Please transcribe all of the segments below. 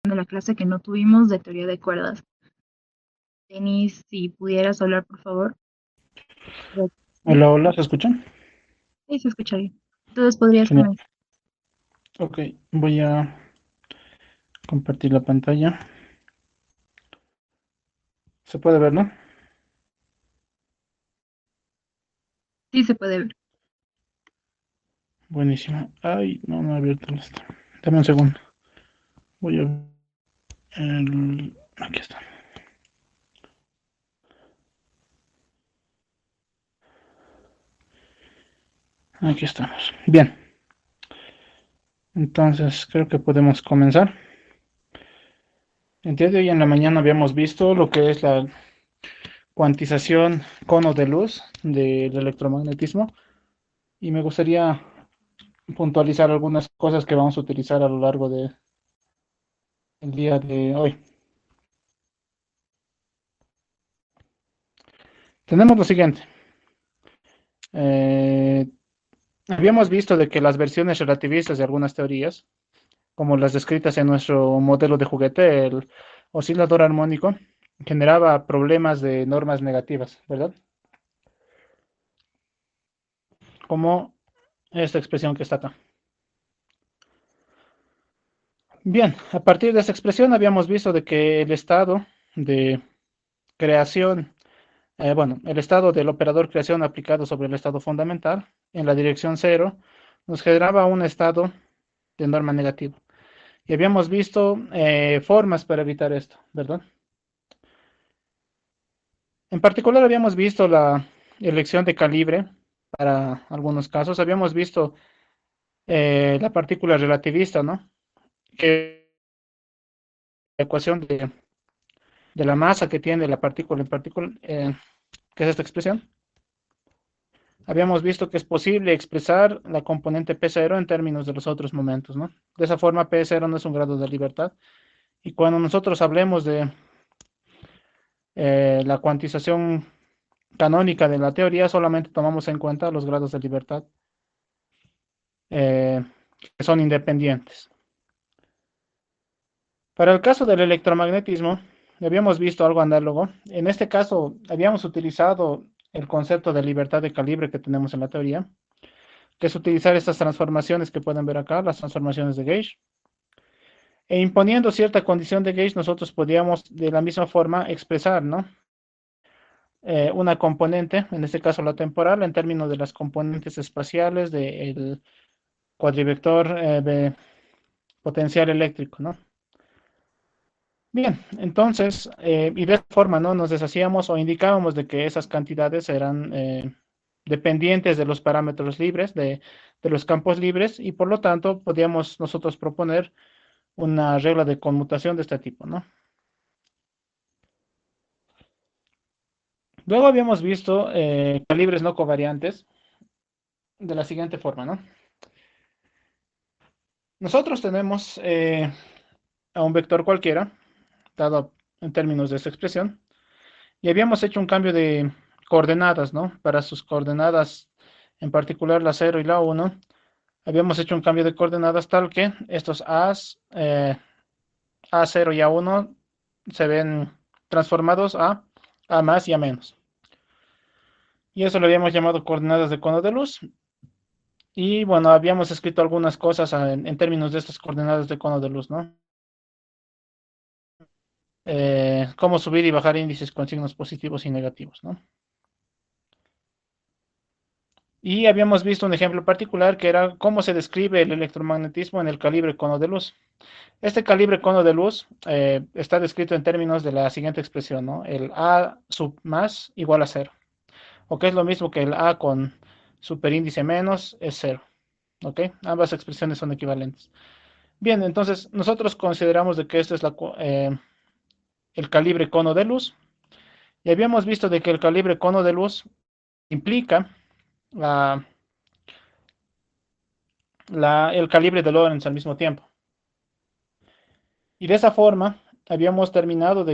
de la clase que no tuvimos de teoría de cuerdas. Denis, si pudieras hablar, por favor. Creo que sí, Hola, hola, ¿se escuchan? sí, se escucha bien. Entonces podrías Genial. comenzar. Ok, voy a compartir la pantalla. Se puede ver, ¿no? Sí, se puede ver. Buenísimo. Ay, no, no he abierto esto. Dame un segundo. Voy a... Aquí está. Aquí estamos. Bien, entonces creo que podemos comenzar. El día de hoy en la mañana habíamos visto lo que es la cuantización cono de luz del electromagnetismo y me gustaría puntualizar algunas cosas que vamos a utilizar a lo largo del día de hoy. Tenemos lo siguiente. Eh, Habíamos visto de que las versiones relativistas de algunas teorías, como las descritas en nuestro modelo de juguete, el oscilador armónico, generaba problemas de normas negativas, ¿verdad? Como esta expresión que está acá. Bien, a partir de esta expresión habíamos visto de que el estado de creación, bueno, el estado del operador creación aplicado sobre el estado fundamental en la dirección cero nos generaba un estado de norma negativa. Y habíamos visto formas para evitar esto, ¿verdad? En particular habíamos visto la elección de calibre para algunos casos. Habíamos visto la partícula relativista, ¿no? Que la ecuación de la masa que tiene la partícula en partícula, que es esta expresión. Habíamos visto que es posible expresar la componente P0 en términos de los otros momentos, ¿no? De esa forma, P0 no es un grado de libertad. Y cuando nosotros hablemos de la cuantización canónica de la teoría, solamente tomamos en cuenta los grados de libertad eh, que son independientes. Para el caso del electromagnetismo, habíamos visto algo análogo. En este caso, habíamos utilizado el concepto de libertad de calibre que tenemos en la teoría, que es utilizar estas transformaciones que pueden ver acá, las transformaciones de gauge. E imponiendo cierta condición de gauge, nosotros podíamos de la misma forma expresar, ¿no? Una componente, en este caso la temporal, en términos de las componentes espaciales del cuadrivector potencial eléctrico, ¿no? Bien, entonces, y de esta forma, ¿no? Nos deshacíamos o indicábamos de que esas cantidades eran dependientes de los parámetros libres, de los campos libres, y por lo tanto podíamos nosotros proponer una regla de conmutación de este tipo, ¿no? Luego habíamos visto calibres no covariantes de la siguiente forma, ¿no? Nosotros tenemos a un vector cualquiera, dado en términos de esta expresión, y habíamos hecho un cambio de coordenadas, ¿no? Para sus coordenadas, en particular la cero y la uno, habíamos hecho un cambio de coordenadas tal que estos A's, A0 y A1 se ven transformados A más y A menos. Y eso lo habíamos llamado coordenadas de cono de luz. Y bueno, habíamos escrito algunas cosas en términos de estas coordenadas de cono de luz, ¿no? Cómo subir y bajar índices con signos positivos y negativos, ¿no? Y habíamos visto un ejemplo particular que era cómo se describe el electromagnetismo en el calibre cono de luz. Este calibre cono de luz está descrito en términos de la siguiente expresión, ¿no? El A sub más igual a cero, o que es lo mismo que el A con superíndice menos es cero, ¿ok? Ambas expresiones son equivalentes. Bien, entonces nosotros consideramos de que este es el calibre cono de luz y habíamos visto de que el calibre cono de luz implica la, el calibre de Lorentz al mismo tiempo. Y de esa forma habíamos determinado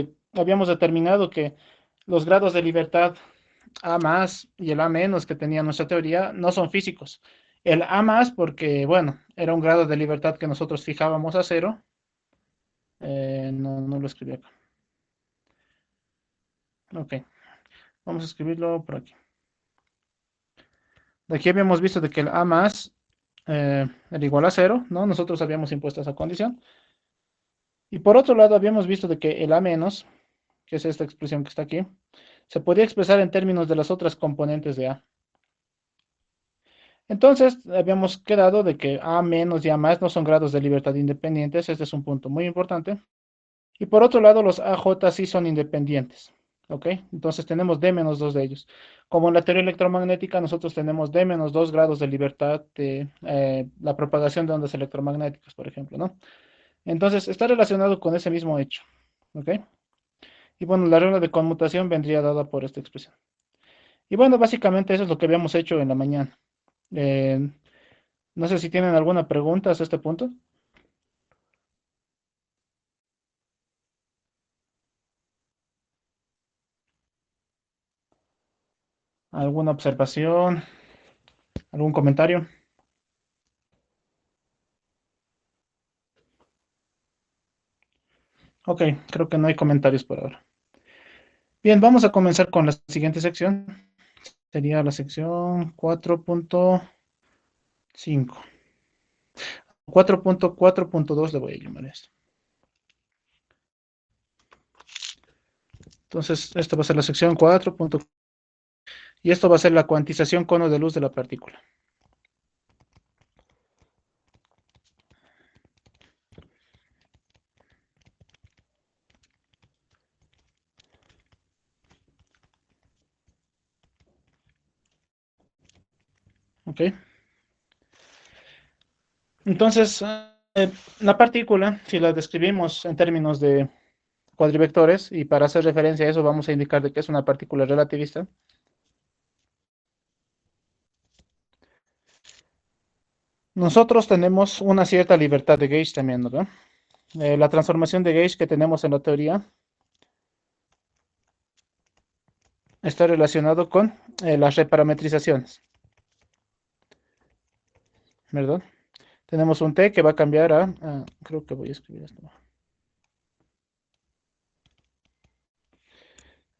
que los grados de libertad A más y el A menos que tenía nuestra teoría no son físicos. El A más porque, bueno, era un grado de libertad que nosotros fijábamos a cero, No, no lo escribí acá. Ok, vamos a escribirlo por aquí. De aquí habíamos visto de que el A más era igual a cero, ¿no? Nosotros habíamos impuesto esa condición. Y por otro lado, habíamos visto de que el A menos, que es esta expresión que está aquí, se podía expresar en términos de las otras componentes de A. Entonces, habíamos quedado de que A menos y A más no son grados de libertad independientes. Este es un punto muy importante. Y por otro lado, los AJ sí son independientes. ¿Ok? Entonces tenemos D menos 2 de ellos. Como en la teoría electromagnética, nosotros tenemos D menos 2 grados de libertad de la propagación de ondas electromagnéticas, por ejemplo, ¿no? Entonces, está relacionado con ese mismo hecho. ¿Ok? Y bueno, la regla de conmutación vendría dada por esta expresión. Y bueno, básicamente eso es lo que habíamos hecho en la mañana. Eh, no sé si tienen alguna pregunta hasta este punto. ¿Alguna observación? ¿Algún comentario? Ok, creo que no hay comentarios por ahora. Bien, vamos a comenzar con la siguiente sección. Sería la sección 4.5. 4.4.2 le voy a llamar esto. Entonces, esto va a ser la sección 4. Y esto va a ser la cuantización cono de luz de la partícula. ¿Ok? Entonces, la partícula, si la describimos en términos de cuadrivectores, y para hacer referencia a eso vamos a indicar de que es una partícula relativista. Nosotros tenemos una cierta libertad de gauge también, ¿no? La transformación de gauge que tenemos en la teoría está relacionado con las reparametrizaciones, ¿verdad? Tenemos un T que va a cambiar creo que voy a escribir esto.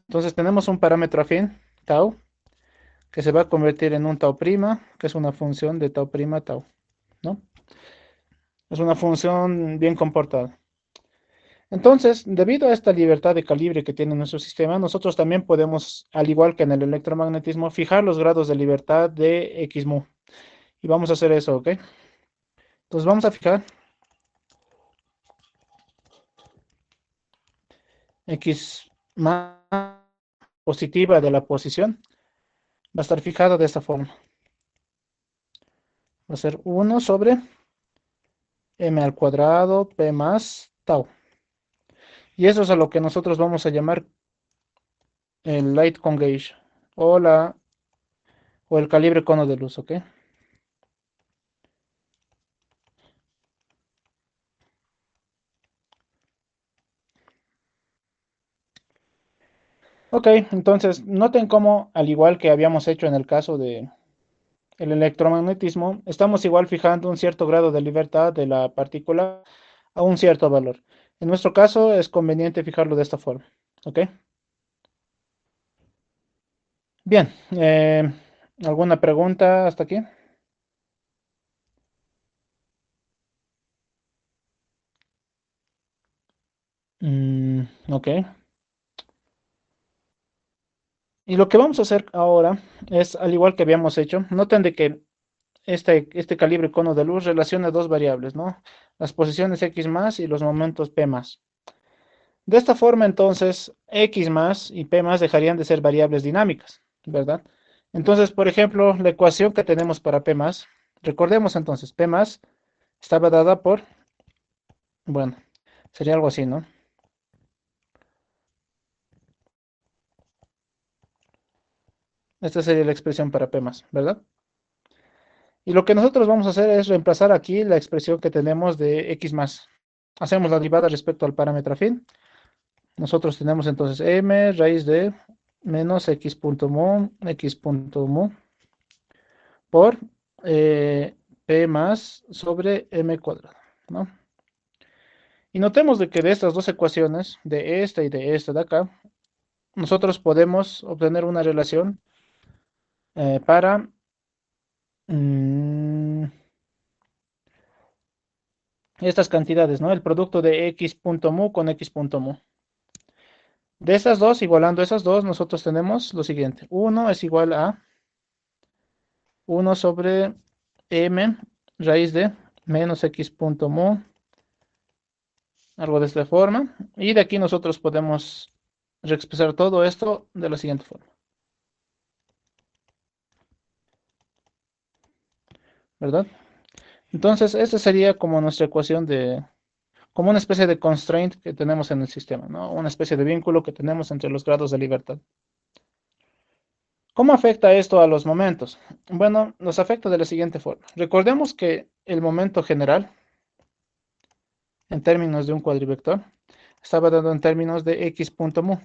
Entonces tenemos un parámetro afín, tau, que se va a convertir en un tau prima, que es una función de tau prima tau, ¿no? Es una función bien comportada. Entonces, debido a esta libertad de calibre que tiene nuestro sistema, nosotros también podemos, al igual que en el electromagnetismo, fijar los grados de libertad de X mu. Y vamos a hacer eso, ¿ok? Entonces vamos a fijar X más positiva de la posición. Va a estar fijado de esta forma. Va a ser 1 sobre m al cuadrado p más tau. Y eso es a lo que nosotros vamos a llamar el light cone gauge o el calibre cono de luz, ¿ok? Ok, entonces noten cómo, al igual que habíamos hecho en el caso de el electromagnetismo, estamos igual fijando un cierto grado de libertad de la partícula a un cierto valor. En nuestro caso es conveniente fijarlo de esta forma, ¿ok? Bien, ¿alguna pregunta hasta aquí? Ok. Y lo que vamos a hacer ahora es, al igual que habíamos hecho, noten de que este calibre cono de luz relaciona dos variables, ¿no? Las posiciones X más y los momentos P más. De esta forma, entonces, X más y P más dejarían de ser variables dinámicas, ¿verdad? Entonces, por ejemplo, la ecuación que tenemos para P más, recordemos entonces, P más estaba dada por, bueno, sería algo así, ¿no? Esta sería la expresión para P más, ¿verdad? Y lo que nosotros vamos a hacer es reemplazar aquí la expresión que tenemos de X más. Hacemos la derivada respecto al parámetro afín. Nosotros tenemos entonces m raíz de menos x punto mu por p más sobre m cuadrado, ¿no? Y notemos de que de estas dos ecuaciones, de esta y de esta de acá, nosotros podemos obtener una relación para mm, estas cantidades, ¿no? El producto de x punto mu con x punto mu. De esas dos, igualando esas dos, nosotros tenemos lo siguiente. 1 es igual a 1 sobre m raíz de menos x punto mu, algo de esta forma. Y de aquí nosotros podemos reexpresar todo esto de la siguiente forma, ¿verdad? Entonces, esta sería como nuestra ecuación de, como una especie de constraint que tenemos en el sistema, ¿no? Una especie de vínculo que tenemos entre los grados de libertad. ¿Cómo afecta esto a los momentos? Bueno, nos afecta de la siguiente forma. Recordemos que el momento general, en términos de un cuadrivector, estaba dado en términos de x punto mu.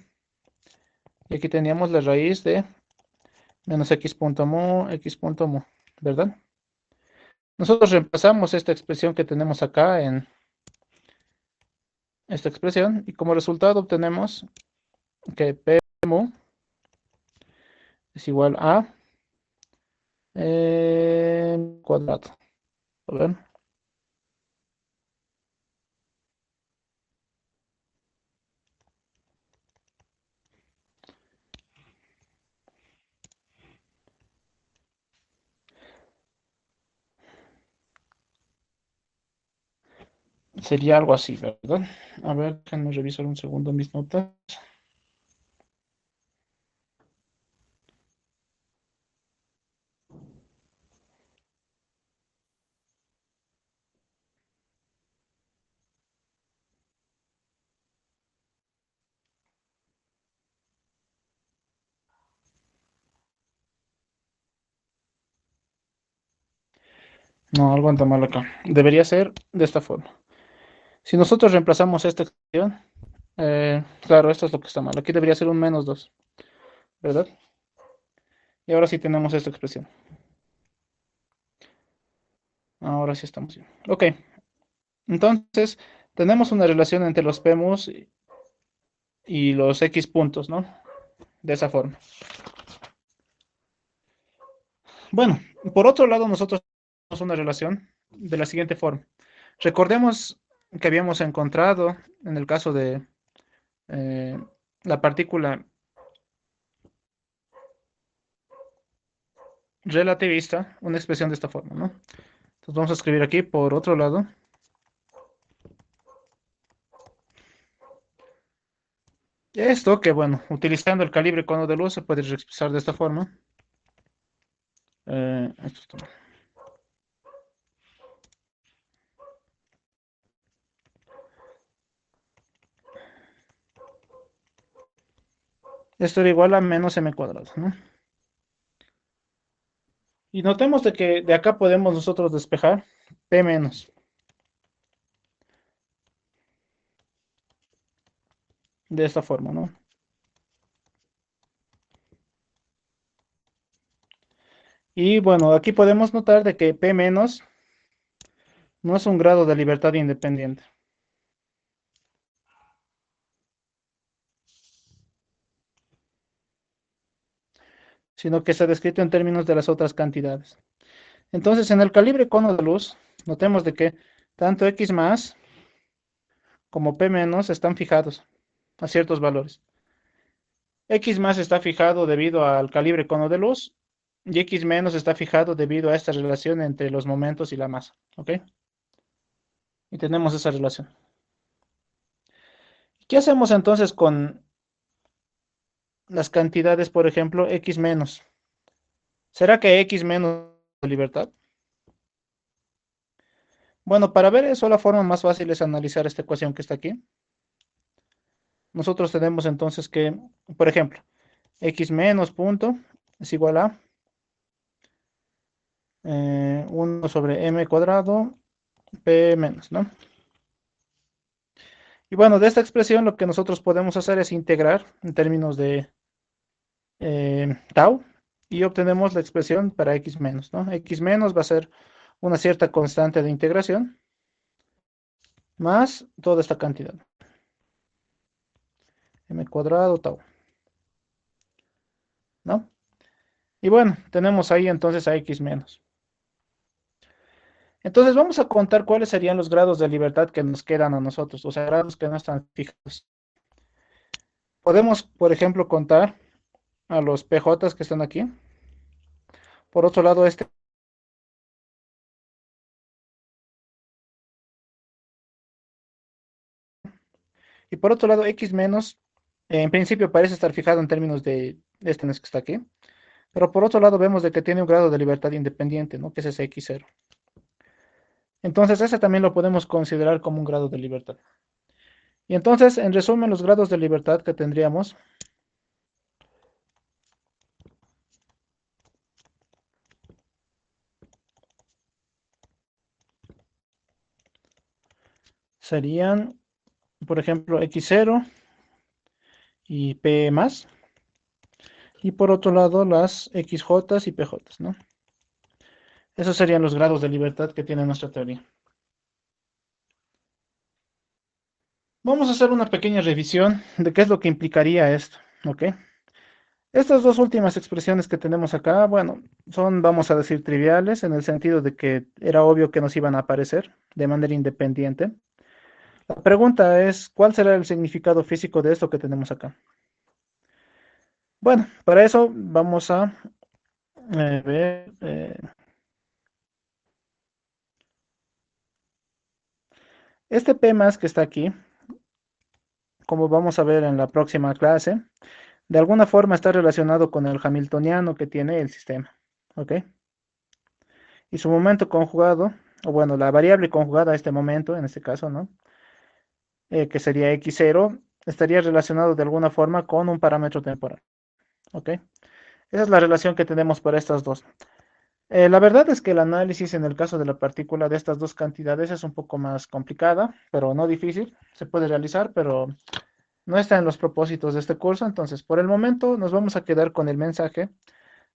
Y aquí teníamos la raíz de menos x punto mu, ¿verdad? Nosotros reemplazamos esta expresión que tenemos acá en esta expresión y como resultado obtenemos que p mu es igual a cuadrado. A ver, sería algo así, ¿verdad? A ver, déjenme revisar un segundo mis notas. No, algo anda mal acá. Debería ser de esta forma. Si nosotros reemplazamos esta expresión, claro, esto es lo que está mal. Aquí debería ser un menos 2, ¿verdad? Y ahora sí tenemos esta expresión. Ahora sí estamos bien. Ok, entonces tenemos una relación entre los PMUs y los X puntos, ¿no? De esa forma. Bueno, por otro lado, nosotros tenemos una relación de la siguiente forma. Recordemos que habíamos encontrado, en el caso de eh, la partícula relativista, una expresión de esta forma, ¿no? Entonces vamos a escribir aquí, por otro lado, esto que, bueno, utilizando el calibre cono de luz se puede expresar de esta forma. Esto está mal. Esto era igual a menos m cuadrado, ¿no? Y notemos de que de acá podemos nosotros despejar p menos. De esta forma, ¿no? Y bueno, aquí podemos notar de que p menos no es un grado de libertad independiente, sino que está descrito en términos de las otras cantidades. Entonces, en el calibre cono de luz, notemos de que tanto x más como p menos están fijados a ciertos valores. X más está fijado debido al calibre cono de luz y X menos está fijado debido a esta relación entre los momentos y la masa. ¿Ok? Y tenemos esa relación. ¿Qué hacemos entonces con las cantidades, por ejemplo, X menos? ¿Será que X menos es libertad? Bueno, para ver eso, la forma más fácil es analizar esta ecuación que está aquí. Nosotros tenemos entonces que, por ejemplo, X menos punto es igual a 1 sobre m cuadrado p menos, ¿no? Y bueno, de esta expresión lo que nosotros podemos hacer es integrar en términos de tau y obtenemos la expresión para x menos, ¿no? X menos va a ser una cierta constante de integración más toda esta cantidad. M cuadrado tau, ¿no? Y bueno, tenemos ahí entonces a x menos. Entonces vamos a contar cuáles serían los grados de libertad que nos quedan a nosotros, o sea, grados que no están fijos. Podemos, por ejemplo, contar a los PJ que están aquí. Por otro lado, y por otro lado, x menos, en principio parece estar fijado en términos de este que está aquí, pero por otro lado vemos de que tiene un grado de libertad independiente, ¿no? Que es ese x0. Entonces, ese también lo podemos considerar como un grado de libertad. Y entonces, en resumen, los grados de libertad que tendríamos serían, por ejemplo, x0 y p más, y por otro lado las xj y pj, ¿no? Esos serían los grados de libertad que tiene nuestra teoría. Vamos a hacer una pequeña revisión de qué es lo que implicaría esto, ¿ok? Estas dos últimas expresiones que tenemos acá, bueno, son, vamos a decir, triviales en el sentido de que era obvio que nos iban a aparecer de manera independiente. La pregunta es, ¿cuál será el significado físico de esto que tenemos acá? Bueno, para eso vamos a ver este P más que está aquí, como vamos a ver en la próxima clase, de alguna forma está relacionado con el hamiltoniano que tiene el sistema, ¿ok? Y su momento conjugado, o bueno, la variable conjugada a este momento, en este caso, ¿no? Que sería x0, estaría relacionado de alguna forma con un parámetro temporal, ¿ok? Esa es la relación que tenemos para estas dos. La verdad es que el análisis en el caso de la partícula de estas dos cantidades es un poco más complicada, pero no difícil. Se puede realizar, pero no está en los propósitos de este curso. Entonces, por el momento nos vamos a quedar con el mensaje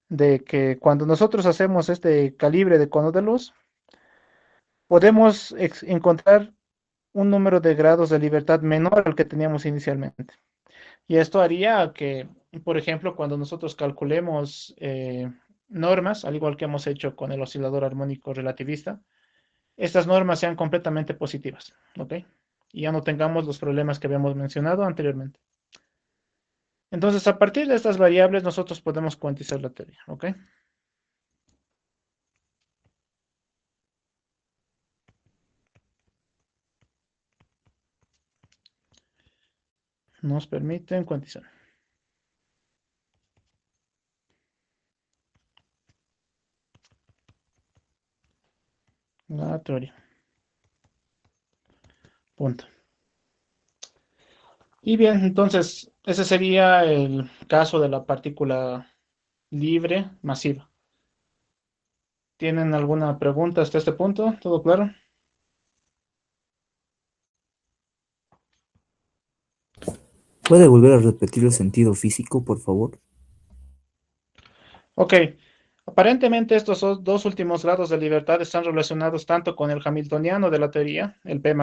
de que cuando nosotros hacemos este calibre de cono de luz, podemos encontrar un número de grados de libertad menor al que teníamos inicialmente. Y esto haría que, por ejemplo, cuando nosotros calculemos normas, al igual que hemos hecho con el oscilador armónico relativista, estas normas sean completamente positivas, ¿ok? Y ya no tengamos los problemas que habíamos mencionado anteriormente. Entonces, a partir de estas variables, nosotros podemos cuantizar la teoría, ¿ok? Nos permiten cuantizar la teoría. Punto. Y bien, entonces, ese sería el caso de la partícula libre masiva. ¿Tienen alguna pregunta hasta este punto? ¿Todo claro? ¿Puede volver a repetir el sentido físico, por favor? Ok. Aparentemente estos dos últimos grados de libertad están relacionados tanto con el hamiltoniano de la teoría, el P+,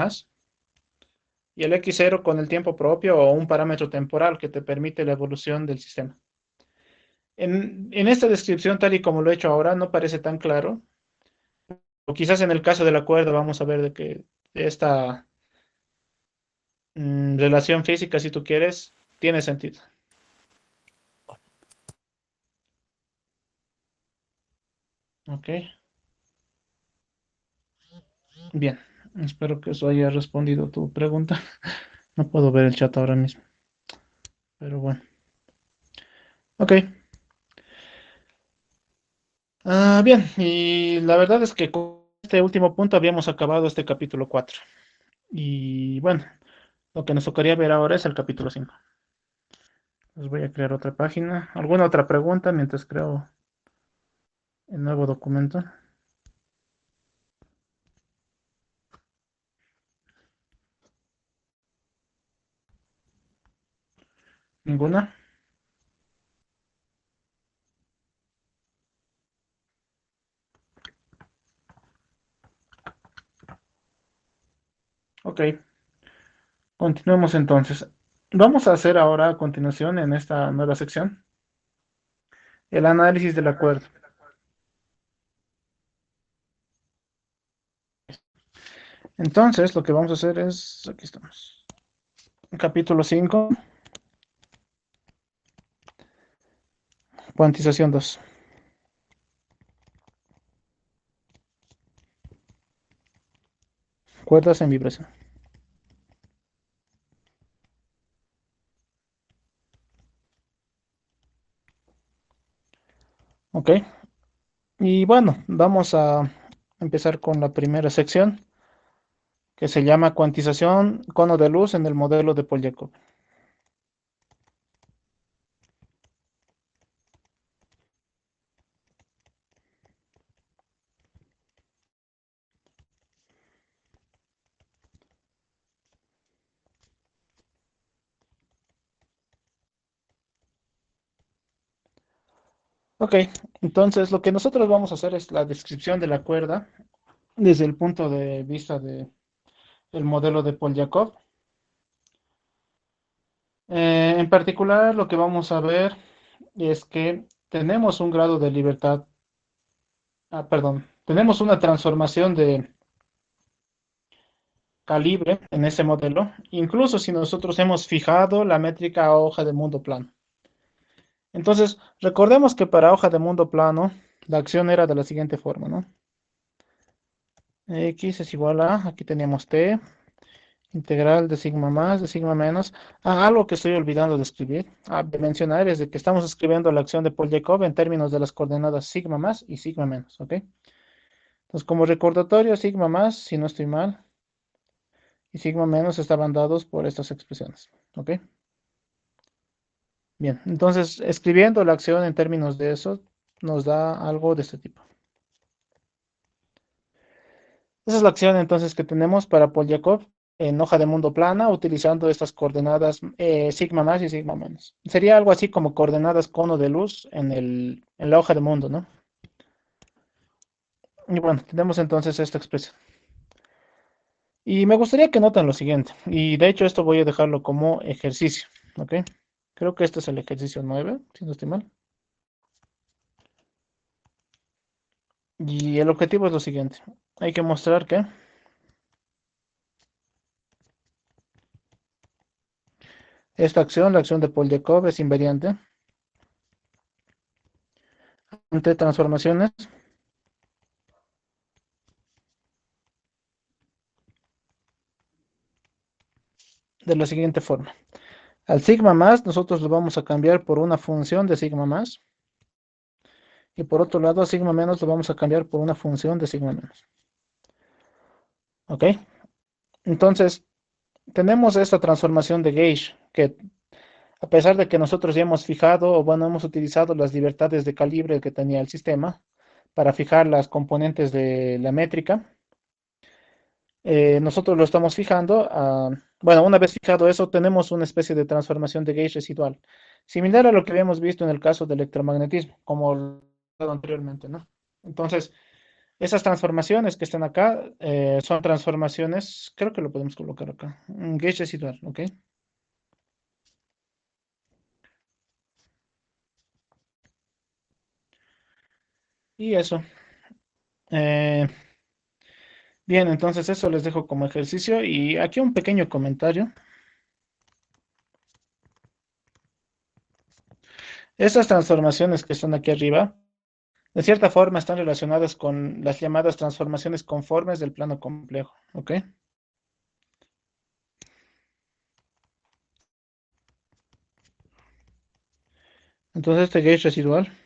y el x0 con el tiempo propio o un parámetro temporal que te permite la evolución del sistema. En esta descripción, tal y como lo he hecho ahora, no parece tan claro, o quizás en el caso de la cuerda vamos a ver de que esta relación física, si tú quieres, tiene sentido. Ok, bien. Espero que eso haya respondido a tu pregunta. No puedo ver el chat ahora mismo, pero bueno. Ok. Bien, y la verdad es que con este último punto habíamos acabado este capítulo 4. Y bueno, lo que nos tocaría ver ahora es el capítulo 5. Les voy a crear otra página. ¿Alguna otra pregunta mientras creo el nuevo documento? ¿Ninguna? Ok. Ok, continuemos entonces. Vamos a hacer ahora a continuación en esta nueva sección el análisis del acuerdo. Entonces, lo que vamos a hacer es, aquí estamos, capítulo 5, cuantización 2, cuerdas en vibración. Ok, y bueno, vamos a empezar con la primera sección que se llama cuantización cono de luz en el modelo de Polyakov. Ok, entonces lo que nosotros vamos a hacer es la descripción de la cuerda desde el punto de vista del modelo de Polyakov. En particular, lo que vamos a ver es que tenemos un grado de libertad, perdón, tenemos una transformación de calibre en ese modelo, incluso si nosotros hemos fijado la métrica a hoja de mundo plano. Entonces, recordemos que para hoja de mundo plano, la acción era de la siguiente forma, ¿no? X es igual a, aquí teníamos T, integral de sigma más, de sigma menos. Algo que estoy olvidando de escribir, de mencionar, es de que estamos escribiendo la acción de Polyakov en términos de las coordenadas sigma más y sigma menos, ¿ok? Entonces, como recordatorio, sigma más, si no estoy mal, y sigma menos estaban dados por estas expresiones, ¿ok? Bien, entonces, escribiendo la acción en términos de eso, nos da algo de este tipo. Esa es la acción entonces que tenemos para Polyakov en hoja de mundo plana utilizando estas coordenadas sigma más y sigma menos. Sería algo así como coordenadas cono de luz en la hoja de mundo, ¿no? Y bueno, tenemos entonces esta expresión. Y me gustaría que noten lo siguiente, y de hecho esto voy a dejarlo como ejercicio, ¿ok? Creo que este es el ejercicio 9, si no estoy mal. Y el objetivo es lo siguiente. Hay que mostrar que esta acción, la acción de Polyakov, es invariante ante transformaciones de la siguiente forma. Al sigma más, nosotros lo vamos a cambiar por una función de sigma más. Y por otro lado, a sigma menos lo vamos a cambiar por una función de sigma menos. ¿Ok? Entonces, tenemos esta transformación de gauge, que a pesar de que nosotros ya hemos fijado, o bueno, hemos utilizado las libertades de calibre que tenía el sistema para fijar las componentes de la métrica, nosotros lo estamos fijando. Bueno, una vez fijado eso, tenemos una especie de transformación de gauge residual, similar a lo que habíamos visto en el caso del electromagnetismo, como lo anteriormente, ¿no? Entonces, esas transformaciones que están acá son transformaciones, creo que lo podemos colocar acá, un gauge residual, ¿ok? Y eso. eh, bien, entonces eso les dejo como ejercicio y aquí un pequeño comentario. Estas transformaciones que están aquí arriba, de cierta forma están relacionadas con las llamadas transformaciones conformes del plano complejo, ¿ok? Entonces este gauge residual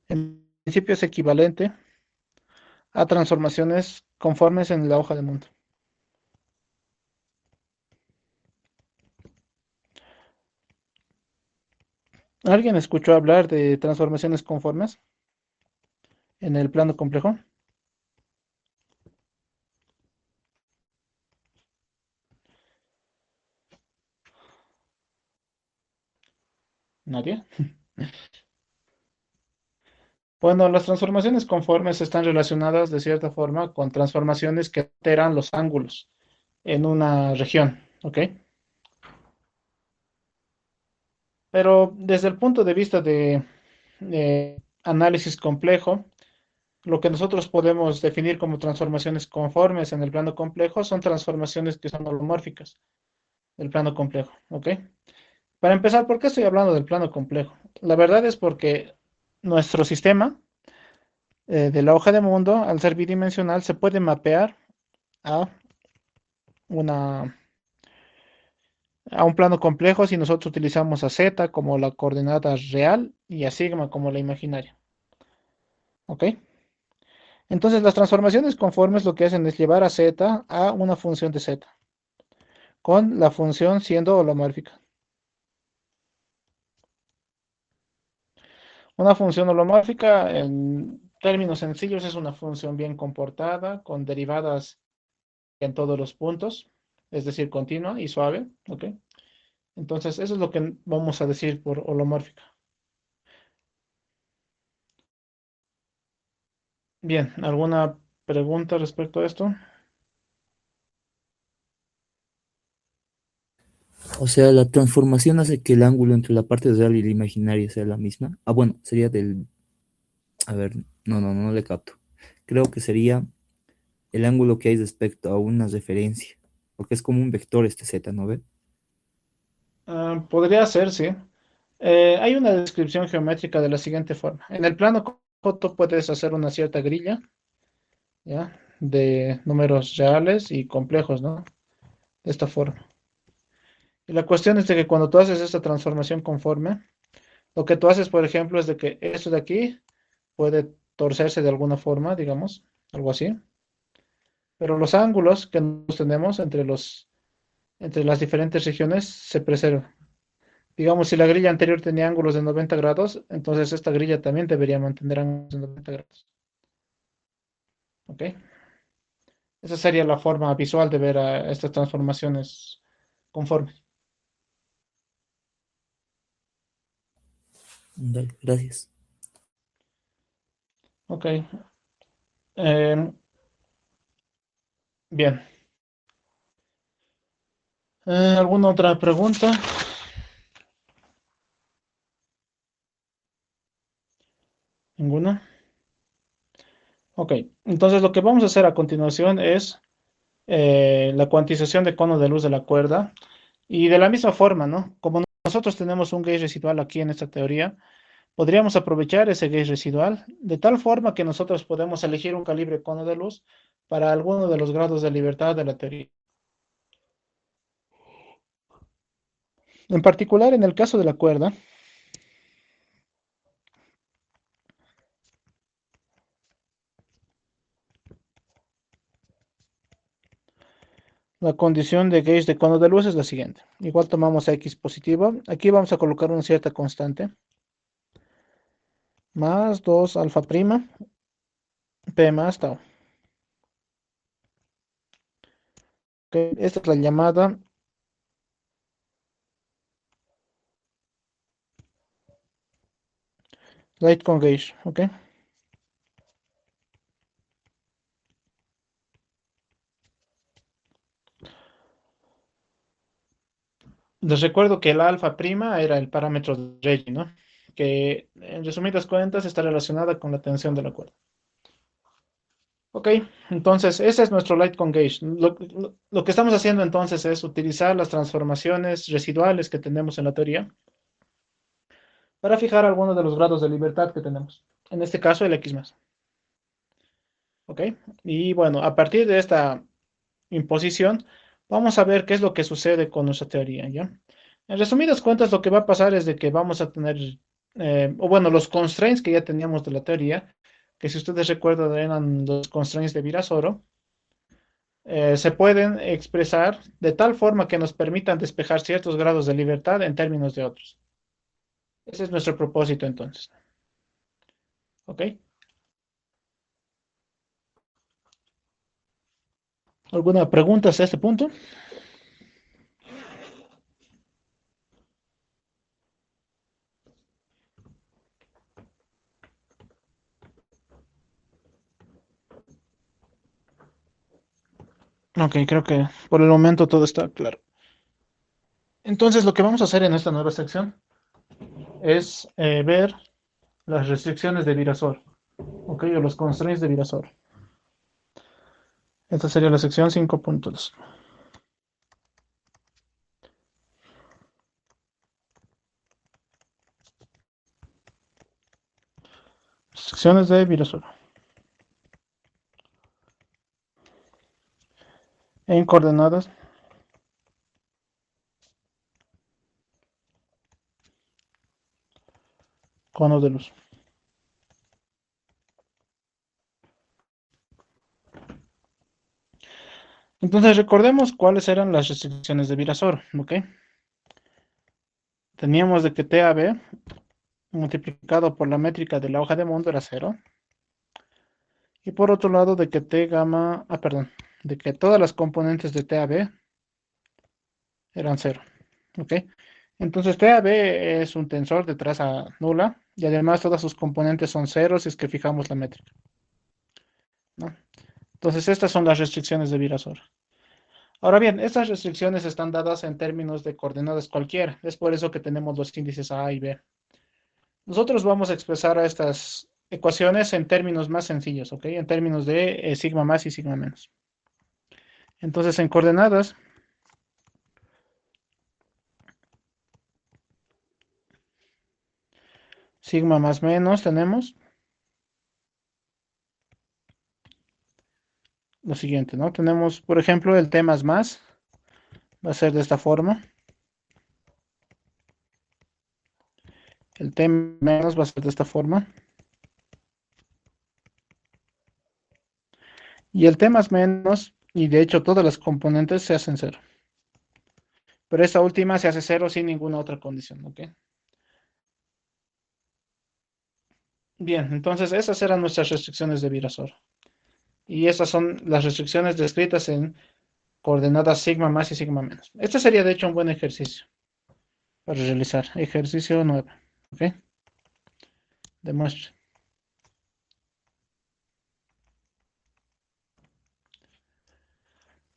en principio es equivalente a transformaciones conformes en la hoja de mundo. ¿Alguien escuchó hablar de transformaciones conformes en el plano complejo? ¿Nadie? Bueno, las transformaciones conformes están relacionadas de cierta forma con transformaciones que alteran los ángulos en una región, ¿ok? Pero desde el punto de vista de análisis complejo, lo que nosotros podemos definir como transformaciones conformes en el plano complejo son transformaciones que son holomórficas del plano complejo, ¿ok? Para empezar, ¿por qué estoy hablando del plano complejo? La verdad es porque nuestro sistema de la hoja de mundo, al ser bidimensional, se puede mapear a, una, a un plano complejo si nosotros utilizamos a z como la coordenada real y a sigma como la imaginaria, ¿ok? Entonces, las transformaciones conformes lo que hacen es llevar a z a una función de z, con la función siendo holomórfica. Una función holomórfica, en términos sencillos, es una función bien comportada, con derivadas en todos los puntos, es decir, continua y suave, ¿ok? Entonces, eso es lo que vamos a decir por holomórfica. Bien, ¿alguna pregunta respecto a esto? O sea, la transformación hace que el ángulo entre la parte real y la imaginaria sea la misma. Ah, bueno, sería del... A ver, no le capto. Creo que sería el ángulo que hay respecto a una referencia, porque es como un vector este z, ¿no ve? Podría ser, sí. Hay una descripción geométrica de la siguiente forma. En el plano coto puedes hacer una cierta grilla, ¿ya? De números reales y complejos, ¿no? De esta forma. Y la cuestión es de que cuando tú haces esta transformación conforme, lo que tú haces, por ejemplo, es de que esto de aquí puede torcerse de alguna forma, digamos, algo así. Pero los ángulos que nosotros tenemos entre las diferentes regiones se preservan. Digamos, si la grilla anterior tenía ángulos de 90 grados, entonces esta grilla también debería mantener ángulos de 90 grados. ¿Ok? Esa sería la forma visual de ver a estas transformaciones conformes. Dale, gracias. Ok. Eh, bien. ¿Alguna otra pregunta? ¿Ninguna? Ok. Entonces lo que vamos a hacer a continuación es la cuantización de cono de luz de la cuerda. Y de la misma forma, ¿no? Como nosotros tenemos un gauge residual aquí en esta teoría, podríamos aprovechar ese gauge residual de tal forma que nosotros podemos elegir un calibre cono de luz para alguno de los grados de libertad de la teoría. En particular, en el caso de la cuerda, la condición de gauge de cono de luz es la siguiente. Igual tomamos a x positivo. Aquí vamos a colocar una cierta constante. Más 2 alfa prima, p más tau. Ok, esta es la llamada light con gauge. ¿Ok? Les recuerdo que el alfa prima era el parámetro de Regge, ¿no? Que en resumidas cuentas está relacionada con la tensión de la cuerda. Ok, entonces ese es nuestro light con gauge. Lo que estamos haciendo entonces es utilizar las transformaciones residuales que tenemos en la teoría para fijar algunos de los grados de libertad que tenemos. En este caso el X más. Ok, y bueno, a partir de esta imposición, vamos a ver qué es lo que sucede con nuestra teoría, ¿ya? En resumidas cuentas, lo que va a pasar es de que vamos a tener, o bueno, los constraints que ya teníamos de la teoría, que si ustedes recuerdan eran los constraints de Virasoro, se pueden expresar de tal forma que nos permitan despejar ciertos grados de libertad en términos de otros. Ese es nuestro propósito entonces. ¿Ok? ¿Alguna pregunta hasta este punto? Ok, creo que por el momento todo está claro. Entonces, lo que vamos a hacer en esta nueva sección es ver las restricciones de Virasor, ok, o los constraints de Virasor. Esta sería la sección 5.2. Secciones de Virasor. En coordenadas, cono de luz. Entonces, recordemos cuáles eran las restricciones de Virasor, ok. Teníamos de que TAB multiplicado por la métrica de la hoja de mundo era cero. Y por otro lado, de que T gamma, perdón, de que todas las componentes de TAB eran cero. ¿Ok? Entonces TAB es un tensor de traza nula y además todas sus componentes son ceros si es que fijamos la métrica, ¿no? Entonces estas son las restricciones de Virasor. Ahora bien, estas restricciones están dadas en términos de coordenadas cualquiera. Es por eso que tenemos los índices A y B. Nosotros vamos a expresar a estas ecuaciones en términos más sencillos, ¿ok? En términos de sigma más y sigma menos. Entonces en coordenadas sigma más menos tenemos lo siguiente, ¿no? Tenemos, por ejemplo, el T más va a ser de esta forma. El T menos va a ser de esta forma. Y el T más menos, y de hecho todas las componentes se hacen cero. Pero esta última se hace cero sin ninguna otra condición, ¿ok? Bien, entonces esas eran nuestras restricciones de Virasor. Y estas son las restricciones descritas en coordenadas sigma más y sigma menos. Este sería de hecho un buen ejercicio para realizar. Ejercicio 9. ¿Ok? Demuestre.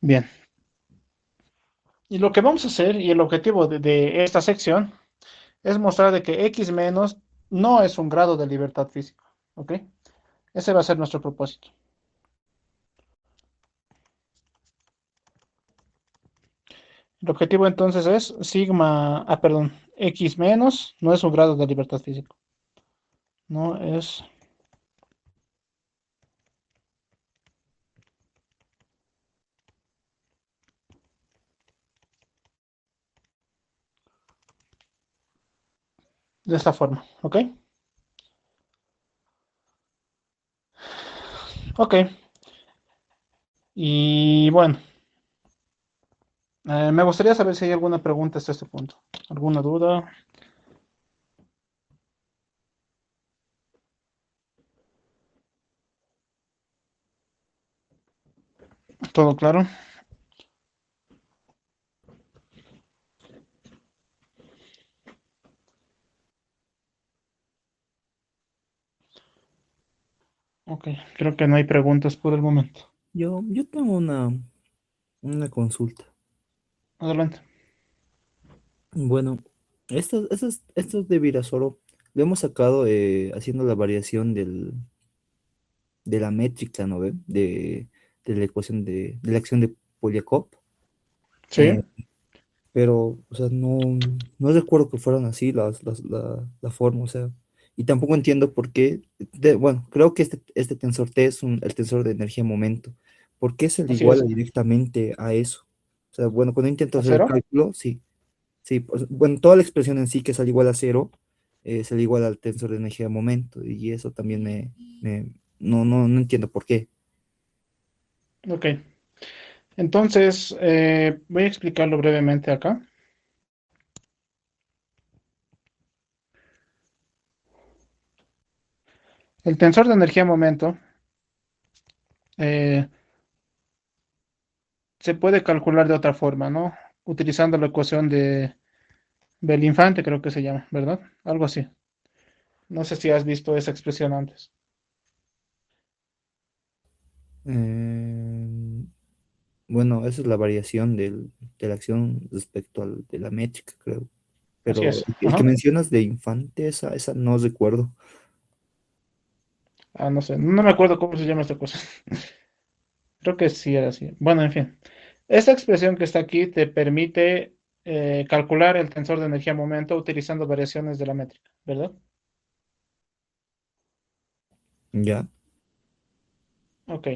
Bien. Y lo que vamos a hacer, y el objetivo de esta sección, es mostrar de que X menos no es un grado de libertad física. ¿Ok? Ese va a ser nuestro propósito. El objetivo entonces es sigma, perdón, X menos no es un grado de libertad física. No es de esta forma. ¿Ok? Ok. Y bueno, me gustaría saber si hay alguna pregunta hasta este punto. ¿Alguna duda? ¿Todo claro? Ok, creo que no hay preguntas por el momento. Yo tengo una consulta. Adelante. Bueno, estos de Virasoro lo hemos sacado haciendo la variación de la métrica, ¿no ve? De la ecuación de la acción de Polyakov. Sí, Eh, pero, o sea, no recuerdo que fueran así la forma, o sea, y tampoco entiendo por qué, bueno, creo que este tensor T es el tensor de energía-momento. ¿Por qué se le así iguala es. directamente a eso? O sea, bueno, cuando intento ¿A hacer el cero? cálculo, sí. Sí, pues, bueno, toda la expresión en sí que sale igual a cero, sale igual al tensor de energía de momento, y eso también no entiendo por qué. Ok. Entonces, voy a explicarlo brevemente acá. El tensor de energía-momento eh, se puede calcular de otra forma, ¿no? Utilizando la ecuación de Belinfante, creo que se llama, ¿verdad? Algo así. No sé si has visto esa expresión antes. Bueno, esa es la variación de la acción respecto de la métrica, creo. Así Pero es. el que Ajá. mencionas de infante, esa no recuerdo. Ah, no sé, no me acuerdo cómo se llama esta cosa. Creo que sí era así. Bueno, en fin. Esta expresión que está aquí te permite calcular el tensor de energía momento utilizando variaciones de la métrica, ¿verdad? Ya. Ok.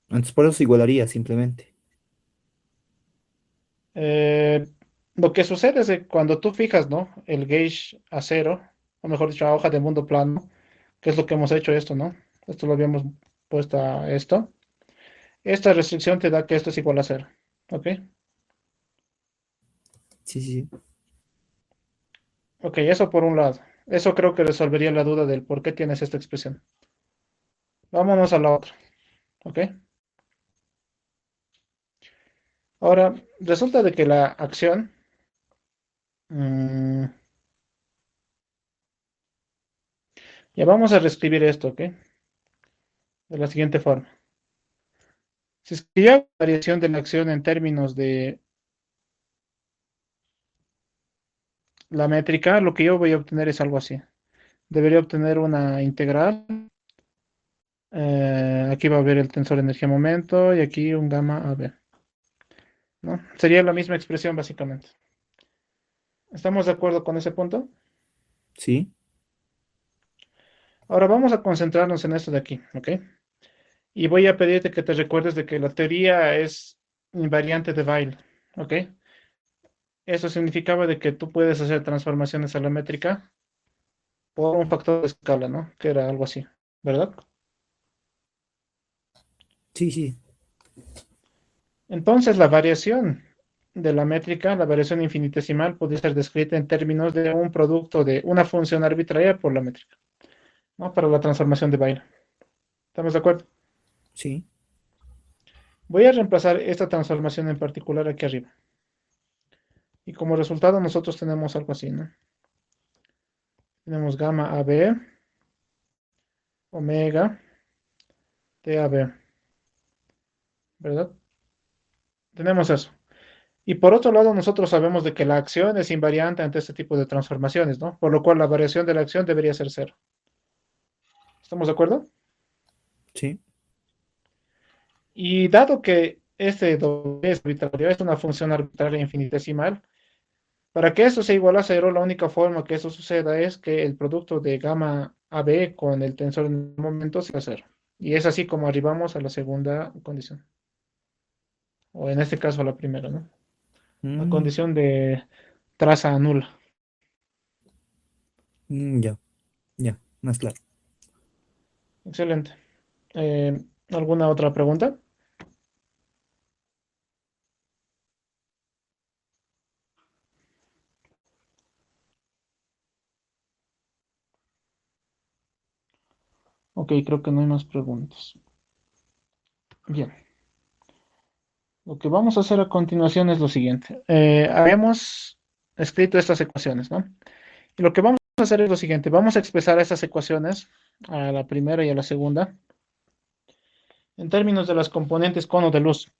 Entonces por eso se igualaría simplemente. Eh, lo que sucede es que cuando tú fijas, ¿no? El gauge a cero, o mejor dicho, a hoja de mundo plano, que es lo que hemos hecho esto, ¿no? Esto lo habíamos puesto a esto. Esta restricción te da que esto es igual a cero. ¿Ok? Sí, sí, sí. Ok, eso por un lado. Eso creo que resolvería la duda del por qué tienes esta expresión. Vámonos a la otra. ¿Ok? Ahora, resulta de que la acción, mm, ya vamos a reescribir esto, ¿ok? De la siguiente forma. Si es que yo hago variación de la acción en términos de la métrica, lo que yo voy a obtener es algo así. Debería obtener una integral. Aquí va a haber el tensor energía-momento y aquí un gamma a b, ¿no? Sería la misma expresión básicamente. ¿Estamos de acuerdo con ese punto? Sí, Ahora vamos a concentrarnos en esto de aquí, ¿ok? Y voy a pedirte que te recuerdes de que la teoría es invariante de Weyl, ¿ok? Eso significaba de que tú puedes hacer transformaciones a la métrica por un factor de escala, ¿no? Que era algo así, ¿verdad? sí, sí. Entonces, la variación de la métrica, la variación infinitesimal, puede ser descrita en términos de un producto de una función arbitraria por la métrica, ¿no? Para la transformación de Weyl. ¿Estamos de acuerdo? Sí. Voy a reemplazar esta transformación en particular aquí arriba. Y como resultado nosotros tenemos algo así, ¿no? Tenemos gamma AB, omega, TAB, ¿verdad? Tenemos eso. Y por otro lado, nosotros sabemos de que la acción es invariante ante este tipo de transformaciones, ¿no? Por lo cual la variación de la acción debería ser cero. ¿Estamos de acuerdo? Sí. Y dado que este doble es arbitrario, es una función arbitraria infinitesimal, para que eso sea igual a cero, la única forma que eso suceda es que el producto de gamma AB con el tensor en el momento sea cero. Y es así como arribamos a la segunda condición. O en este caso a la primera, ¿no? La Mm, condición de traza nula. ya, ya, más claro. Excelente. Eh, ¿Alguna otra pregunta? Ok, creo que no hay más preguntas. Bien, lo que vamos a hacer a continuación es lo siguiente. Habíamos escrito estas ecuaciones, ¿no? Y lo que vamos a hacer es lo siguiente. Vamos a expresar estas ecuaciones, a la primera y a la segunda, en términos de las componentes cono de luz.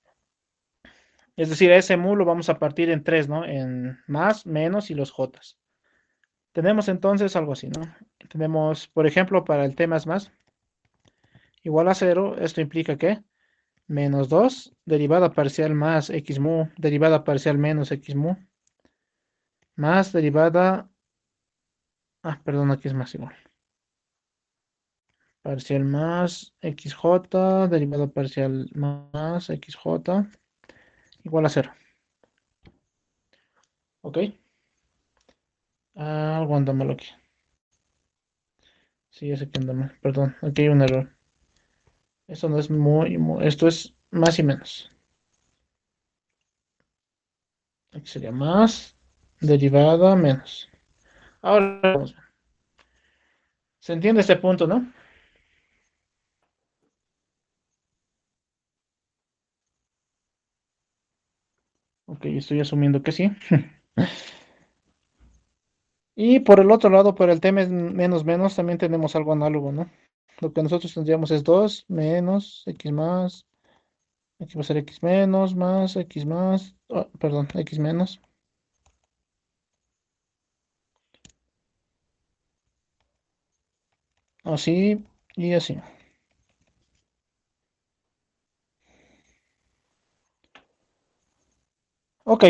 Es decir, a ese mu lo vamos a partir en tres, ¿no? En más, menos y los jotas. Tenemos entonces algo así, ¿no? Tenemos, por ejemplo, para el t más, igual a cero. Esto implica que menos 2 derivada parcial más x mu, derivada parcial menos x mu, más derivada, perdón, aquí es más igual. Parcial más xj, derivada parcial más xj, igual a cero. ¿Ok? Algo anda mal aquí. Sí, ese que anda mal. Perdón, aquí hay un error. Esto no es esto es más y menos. Aquí sería más, derivada, menos. Ahora vamos. ¿Se entiende este punto, no? Ok, estoy asumiendo que sí. Y por el otro lado, por el tema menos menos, también tenemos algo análogo, ¿no? Lo que nosotros tendríamos es 2 menos x más Aquí va a ser x menos más x más, perdón, x menos. Así y así. Ok,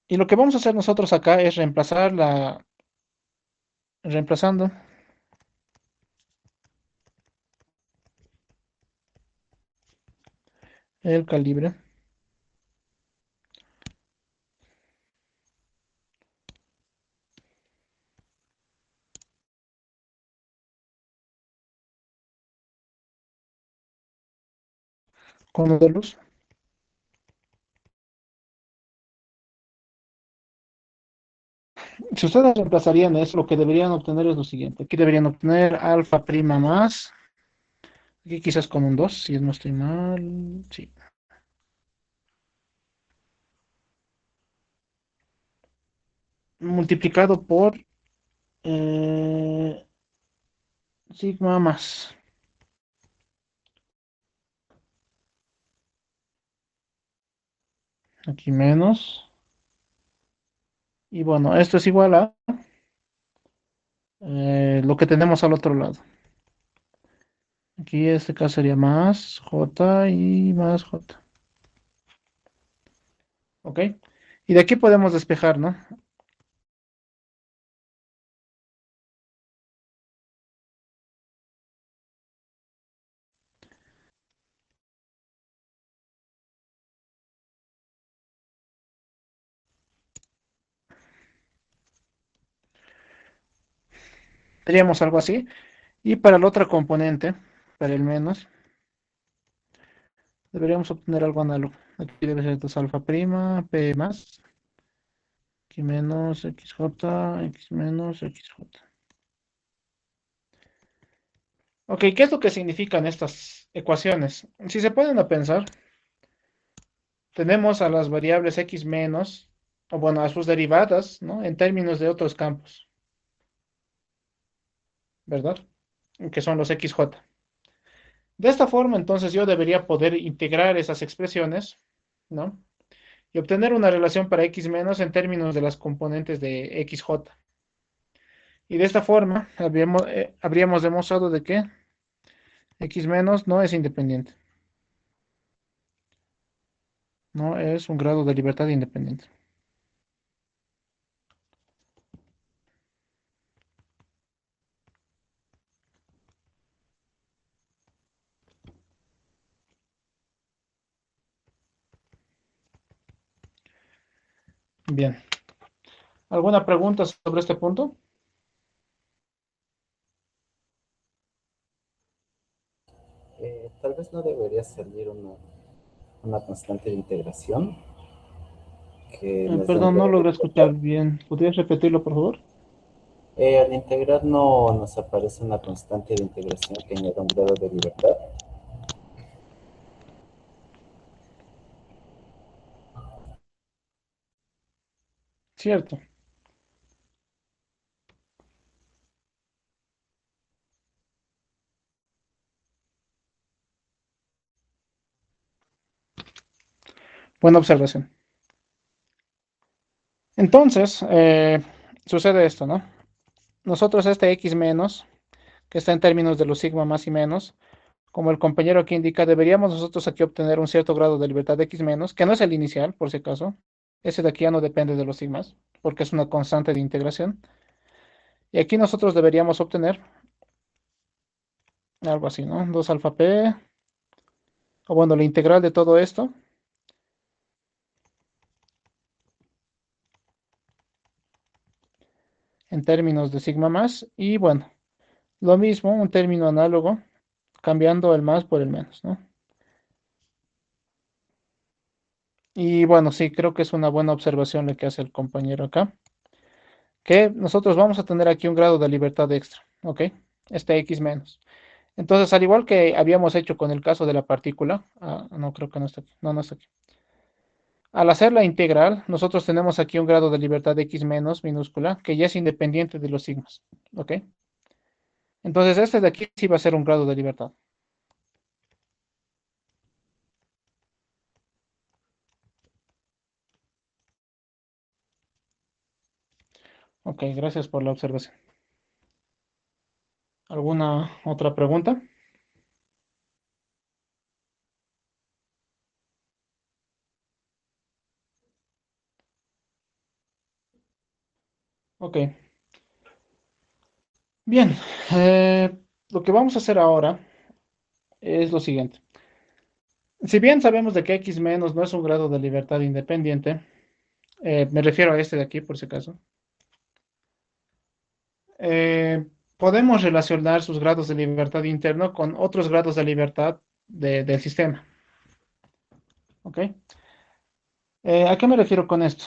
y lo que vamos a hacer nosotros acá es reemplazando el calibre con lo de luz. Si ustedes reemplazarían eso, lo que deberían obtener es lo siguiente. Aquí deberían obtener alfa prima más, aquí quizás con un 2 si no estoy mal, sí. Multiplicado por eh, sigma más. Aquí menos. Y bueno, esto es igual a lo que tenemos al otro lado. Aquí este caso sería más J y más J. ¿Ok? Y de aquí podemos despejar, ¿no? Tendríamos algo así. Y para la otra componente, para el menos, deberíamos obtener algo análogo. Aquí debe ser entonces alfa prima, P más, X menos, XJ, X menos, XJ. Ok, ¿qué es lo que significan estas ecuaciones? Si se ponen a pensar, tenemos a las variables X menos, o bueno, a sus derivadas, ¿no? En términos de otros campos, ¿verdad? Que son los XJ. De esta forma, entonces yo debería poder integrar esas expresiones, ¿no? Y obtener una relación para X menos en términos de las componentes de XJ. Y de esta forma habríamos demostrado de que X menos no es independiente, no es un grado de libertad independiente. Bien, ¿alguna pregunta sobre este punto? Tal vez no debería salir una constante de integración que nos dé un Perdón, no grado de logré escuchar libertad. bien. ¿Podrías repetirlo, por favor? Al integrar no nos aparece una constante de integración que añada un grado de libertad. Cierto. Buena observación. Entonces, sucede esto, ¿no? Nosotros este X menos, que está en términos de los sigma más y menos, como el compañero aquí indica, deberíamos nosotros aquí obtener un cierto grado de libertad de X menos, que no es el inicial, por si acaso. Ese de aquí ya no depende de los sigmas, porque es una constante de integración. Y aquí nosotros deberíamos obtener algo así, ¿no? 2 alfa p, o bueno, la integral de todo esto, en términos de sigma más, y bueno, lo mismo, un término análogo, cambiando el más por el menos, ¿no? Y bueno, sí, creo que es una buena observación lo que hace el compañero acá, que nosotros vamos a tener aquí un grado de libertad extra, ¿ok? Este X menos. Entonces, al igual que habíamos hecho con el caso de la partícula, no creo que no está aquí, no, no está aquí. Al hacer la integral, nosotros tenemos aquí un grado de libertad de X menos minúscula, que ya es independiente de los sigmas, ¿ok? Entonces, este de aquí sí va a ser un grado de libertad. Ok, gracias por la observación. ¿Alguna otra pregunta? Ok, bien. Lo que vamos a hacer ahora es lo siguiente. Si bien sabemos de que x menos no es un grado de libertad independiente, me refiero a este de aquí por si acaso, eh, podemos relacionar sus grados de libertad interno con otros grados de libertad del sistema. ¿Ok? ¿A qué me refiero con esto?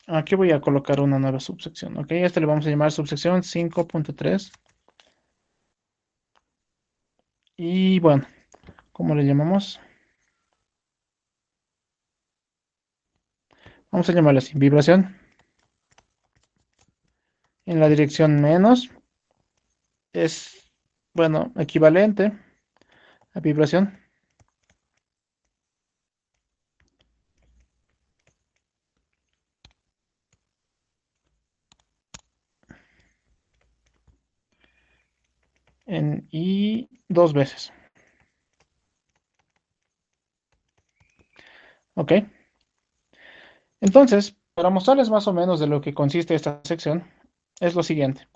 Aquí voy a colocar una nueva subsección. ¿Ok? Este le vamos a llamar subsección 5.3. Y bueno, ¿cómo le llamamos? Vamos a llamarle así, vibración en la dirección menos es, bueno, equivalente a vibración en I dos veces. ¿Ok? Entonces, para mostrarles más o menos de lo que consiste esta sección, es lo siguiente.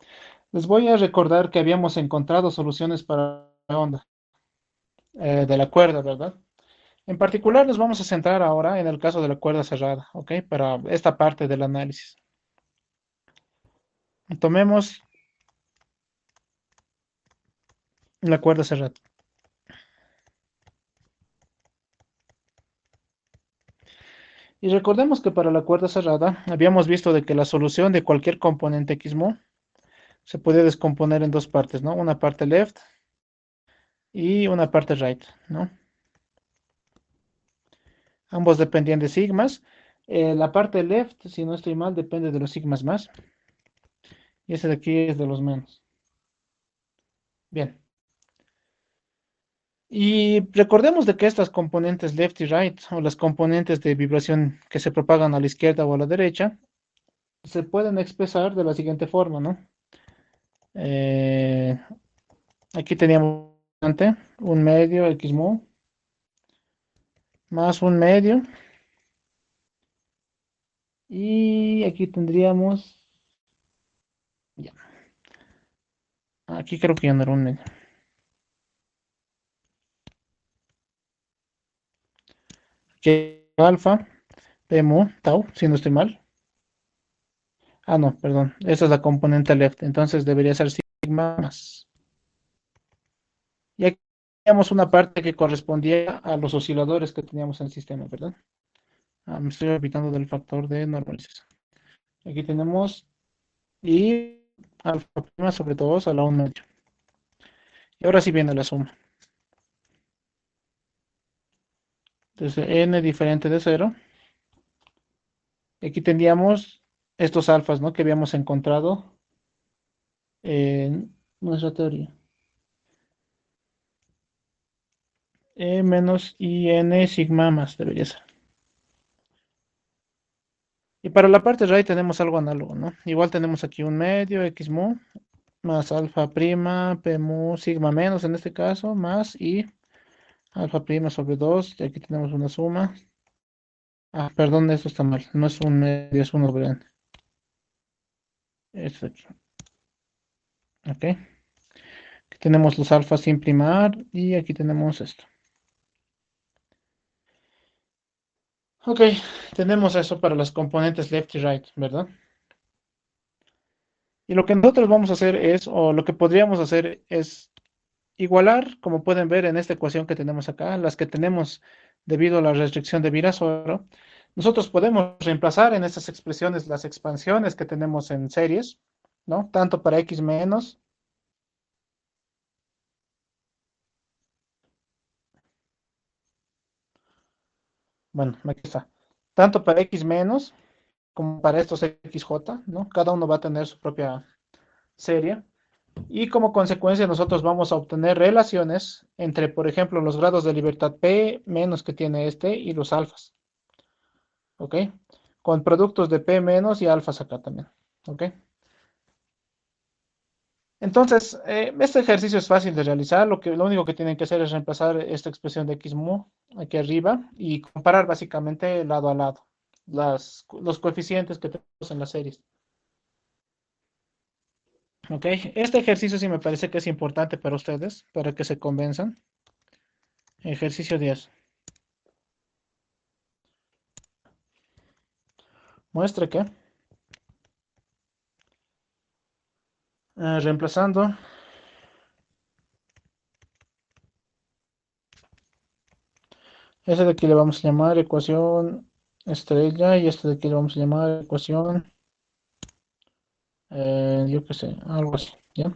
Les voy a recordar que habíamos encontrado soluciones para la onda de la cuerda, ¿verdad? En particular, nos vamos a centrar ahora en el caso de la cuerda cerrada, ¿ok? Para esta parte del análisis. Tomemos la cuerda cerrada. Y recordemos que para la cuerda cerrada habíamos visto de que la solución de cualquier componente xmu se puede descomponer en dos partes, ¿no? Una parte left y una parte right, ¿no? Ambos dependían de sigmas. La parte left, si no estoy mal, depende de los sigmas más. Y ese de aquí es de los menos. Bien. Y recordemos de que estas componentes left y right, o las componentes de vibración que se propagan a la izquierda o a la derecha, se pueden expresar de la siguiente forma, ¿no? Eh, Aquí teníamos un medio x mu más un medio. Y aquí tendríamos, ya, aquí creo que ya no era un medio. Aquí alfa, p mu, tau, si no estoy mal. Ah, no, perdón. Esa es la componente left. Entonces debería ser sigma más. Y aquí teníamos una parte que correspondía a los osciladores que teníamos en el sistema, ¿verdad? Me estoy olvidando del factor de normalización. Aquí tenemos y alfa prima sobre 2 a la 1 medio. Y ahora sí viene la suma. Entonces n diferente de 0. Aquí tendríamos estos alfas, ¿no? Que habíamos encontrado en nuestra teoría. E menos IN sigma más debería ser. Y para la parte right tenemos algo análogo, ¿no? Igual tenemos aquí un medio x mu más alfa prima p mu sigma menos en este caso más y alfa prima sobre 2. Y aquí tenemos una suma. Ah, perdón, esto está mal. No es un medio, es un sobre n. Esto aquí. Ok. Aquí tenemos los alfas sin primar y aquí tenemos esto. Ok, tenemos eso para las componentes left y right, ¿verdad? Y lo que nosotros vamos a hacer es, o lo que podríamos hacer es igualar, como pueden ver en esta ecuación que tenemos acá, las que tenemos debido a la restricción de Virasoro. Nosotros podemos reemplazar en estas expresiones las expansiones que tenemos en series, ¿no? Tanto para x menos, bueno, aquí está, tanto para x menos como para estos xj, ¿no? Cada uno va a tener su propia serie. Y como consecuencia nosotros vamos a obtener relaciones entre, por ejemplo, los grados de libertad P menos que tiene este y los alfas. ¿Ok? con productos de P menos y alfas acá también. ¿Ok? Entonces, este ejercicio es fácil de realizar. Lo único que tienen que hacer es reemplazar esta expresión de x mu aquí arriba y comparar básicamente lado a lado los coeficientes que tenemos en las series. ¿Ok? Este ejercicio sí me parece que es importante para ustedes, para que se convenzan. Ejercicio 10. Muestre que, reemplazando ese de aquí le vamos a llamar ecuación estrella y este de aquí le vamos a llamar ecuación, yo qué sé, algo así, ¿ya?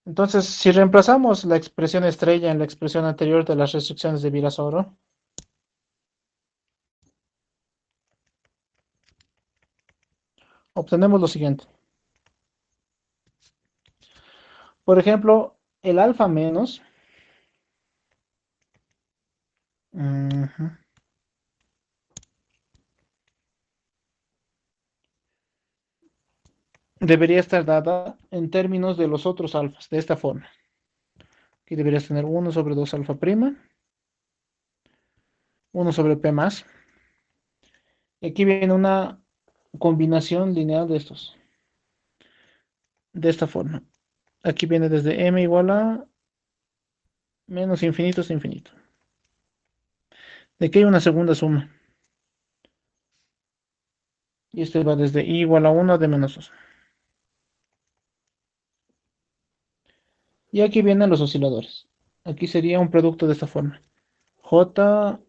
Entonces, si reemplazamos la expresión estrella en la expresión anterior de las restricciones de Virasoro, obtenemos lo siguiente. Por ejemplo, el alfa menos ujú, debería estar dada en términos de los otros alfas, de esta forma. Aquí deberías tener 1 sobre 2 alfa prima, 1 sobre p más. Y aquí viene una combinación lineal de estos, de esta forma. Aquí viene desde m igual a menos infinito hasta infinito. De aquí hay una segunda suma. Y este va desde i igual a 1 a d menos 2. Y aquí vienen los osciladores. Aquí sería un producto de esta forma. J,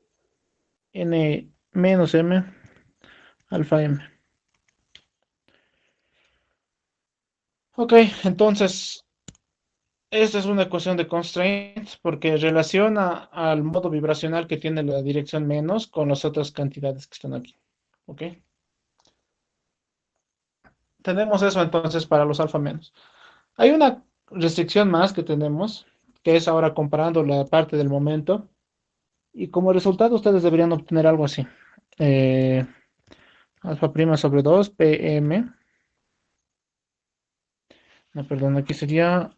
N menos M, alfa M. Ok, entonces, esta es una ecuación de constraint porque relaciona al modo vibracional que tiene la dirección menos con las otras cantidades que están aquí. Ok, tenemos eso entonces para los alfa menos. Hay una restricción más que tenemos, que es ahora comparando la parte del momento. Y como resultado ustedes deberían obtener algo así. Eh, alfa prima sobre 2 PM. No, perdón, aquí sería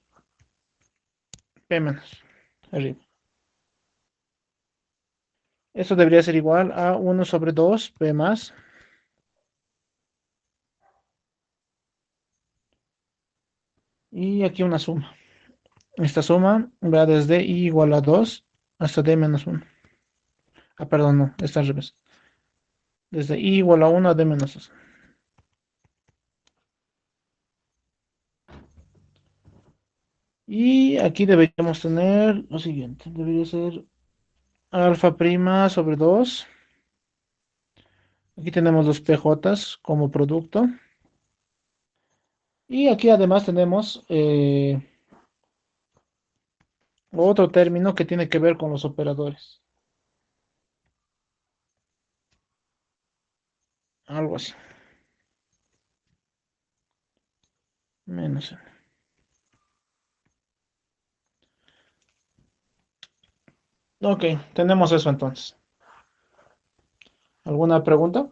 P menos. Arriba. Eso debería ser igual a 1 sobre 2 P más. Y aquí una suma. Esta suma va desde I igual a 2 hasta D menos 1. Ah, perdón, no, está al revés. Desde I igual a 1 a D menos 2. Y aquí deberíamos tener lo siguiente. Debería ser alfa prima sobre 2. Aquí tenemos los PJs como producto. Y aquí además tenemos otro término que tiene que ver con los operadores. Algo así. Menos. Ok, tenemos eso entonces. ¿Alguna pregunta?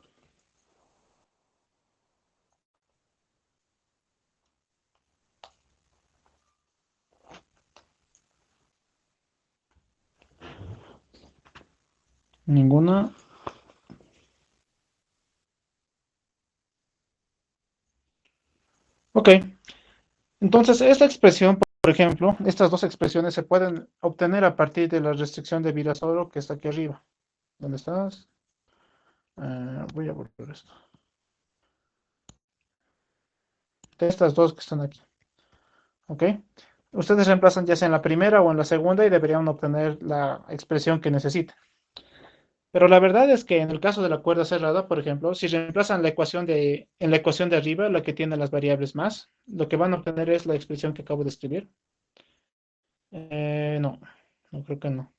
Ninguna. Ok, entonces esta expresión, por ejemplo, estas dos expresiones se pueden obtener a partir de la restricción de Virasoro que está aquí arriba. ¿Dónde estás? Voy a volver esto. De estas dos que están aquí. ¿Ok? Ustedes reemplazan ya sea en la primera o en la segunda y deberían obtener la expresión que necesitan. Pero la verdad es que en el caso de la cuerda cerrada, por ejemplo, si reemplazan en la ecuación de arriba, la que tiene las variables más, lo que van a obtener es la expresión que acabo de escribir. No, no creo que no.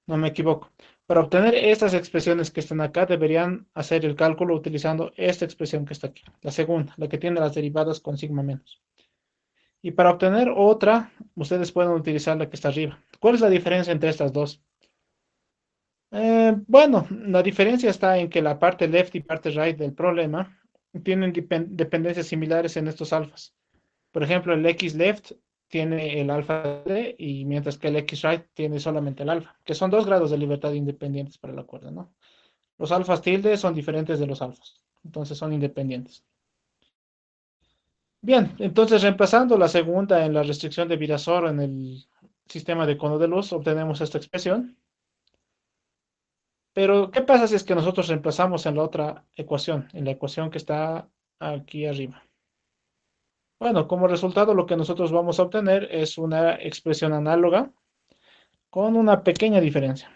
No me equivoco. Para obtener estas expresiones que están acá, deberían hacer el cálculo utilizando esta expresión que está aquí, la segunda, la que tiene las derivadas con sigma menos. Y para obtener otra, ustedes pueden utilizar la que está arriba. ¿Cuál es la diferencia entre estas dos? Bueno, la diferencia está en que la parte left y parte right del problema tienen dependencias similares en estos alfas. Por ejemplo, el X left tiene el alfa D y mientras que el X right tiene solamente el alfa, que son dos grados de libertad independientes para la cuerda, ¿no? Los alfas tilde son diferentes de los alfas, entonces son independientes. Bien, entonces reemplazando la segunda en la restricción de Virasoro en el sistema de cono de luz, obtenemos esta expresión. Pero, ¿qué pasa si es que nosotros reemplazamos en la otra ecuación, en la ecuación que está aquí arriba? Bueno, como resultado lo que nosotros vamos a obtener es una expresión análoga con una pequeña diferencia.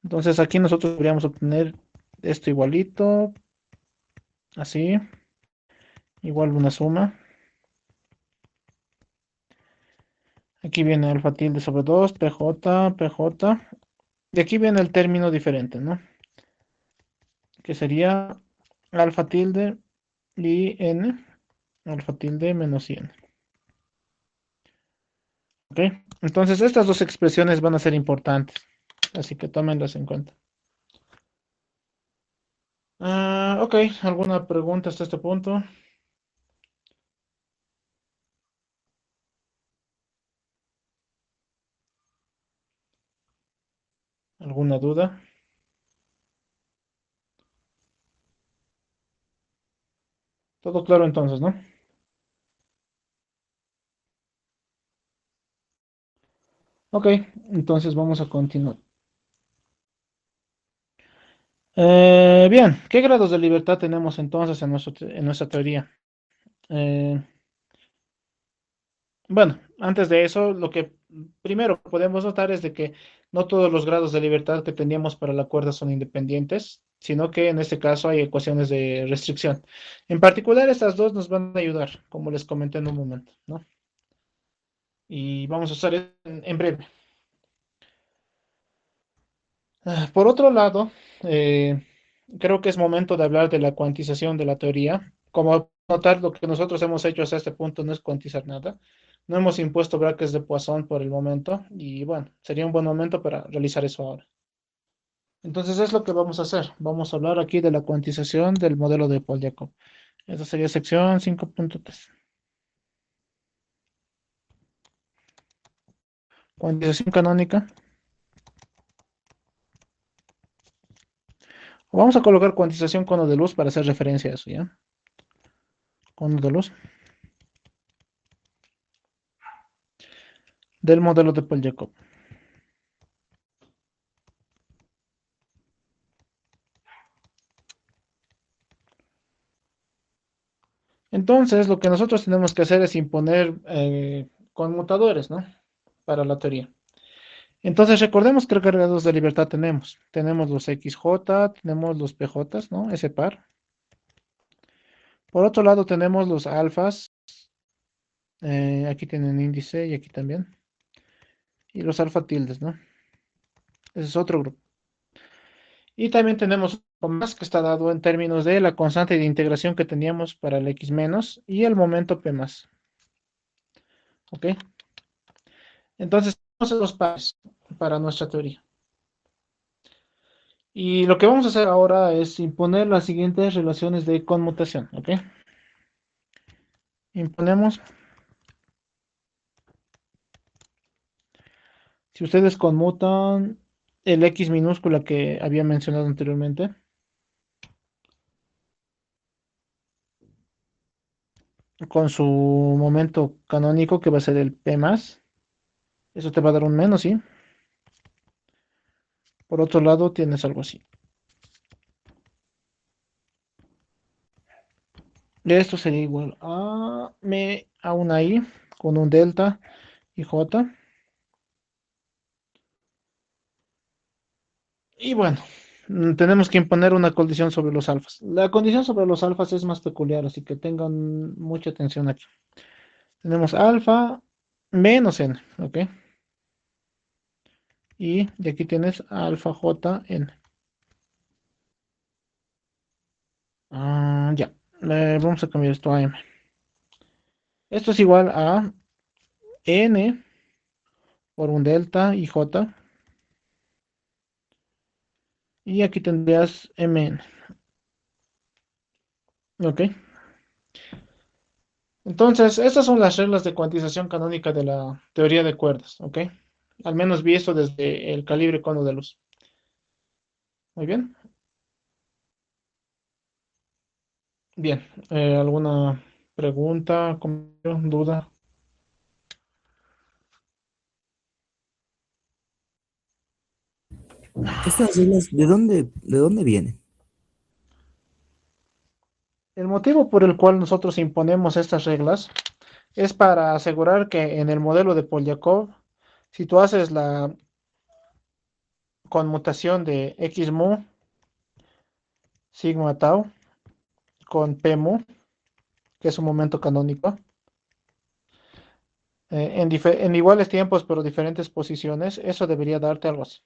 Entonces aquí nosotros podríamos obtener esto igualito, así, igual una suma. Aquí viene alfa tilde sobre 2, PJ, PJ. Y aquí viene el término diferente, ¿no? Que sería alfa tilde y n, alfa tilde menos n. ¿Ok? Entonces estas dos expresiones van a ser importantes, así que tómenlas en cuenta. Ok, ¿alguna pregunta hasta este punto? ¿Alguna duda? Todo claro entonces, ¿no? Ok, entonces vamos a continuar. Bien, ¿qué grados de libertad tenemos entonces en nuestra teoría? Eh, bueno, antes de eso, lo que primero podemos notar es de que no todos los grados de libertad que teníamos para la cuerda son independientes, sino que en este caso hay ecuaciones de restricción. En particular, estas dos nos van a ayudar, como les comenté en un momento, ¿no? Y vamos a usar en breve. Por otro lado, eh, creo que es momento de hablar de la cuantización de la teoría. Como notar, lo que nosotros hemos hecho hasta este punto no es cuantizar nada. No hemos impuesto brackets de Poisson por el momento y bueno, sería un buen momento para realizar eso ahora. Entonces es lo que vamos a hacer. Vamos a hablar aquí de la cuantización del modelo de Paul-Jacob. Esta sería sección 5.3. Cuantización canónica. Vamos a colocar cuantización cono de luz para hacer referencia a eso, ¿ya? Cono de luz del modelo de Paul-Jacob. Entonces, lo que nosotros tenemos que hacer es imponer conmutadores, ¿no? Para la teoría. Entonces, recordemos qué grados de libertad tenemos. Tenemos los XJ, tenemos los PJ, ¿no? Ese par. Por otro lado, tenemos los alfas. Aquí tienen índice y aquí también. Y los alfa tildes, ¿no? Ese es otro grupo. Y también tenemos un más que está dado en términos de la constante de integración que teníamos para el X menos y el momento P más. ¿Ok? Entonces, tenemos esos pares para nuestra teoría. Y lo que vamos a hacer ahora es imponer las siguientes relaciones de conmutación, ¿ok? Imponemos, si ustedes conmutan el X minúscula que había mencionado anteriormente, con su momento canónico que va a ser el P más, eso te va a dar un menos, ¿sí? Por otro lado, tienes algo así. Esto sería igual a una I con un delta y J. Y bueno, tenemos que imponer una condición sobre los alfas. La condición sobre los alfas es más peculiar, así que tengan mucha atención aquí. Tenemos alfa menos n, ¿ok? Y de aquí tienes alfa j n. Ya, vamos a cambiar esto a m. Esto es igual a n por un delta y j Y aquí tendrías Mn. Ok. Entonces, estas son las reglas de cuantización canónica de la teoría de cuerdas. Ok. Al menos vi esto desde el calibre cono de luz. Muy bien. Bien. ¿Alguna pregunta, comentario, duda? Estas reglas, ¿de dónde vienen? El motivo por el cual nosotros imponemos estas reglas es para asegurar que en el modelo de Polyakov, si tú haces la conmutación de x mu sigma tau con p mu, que es un momento canónico, en iguales tiempos pero diferentes posiciones, eso debería darte algo así.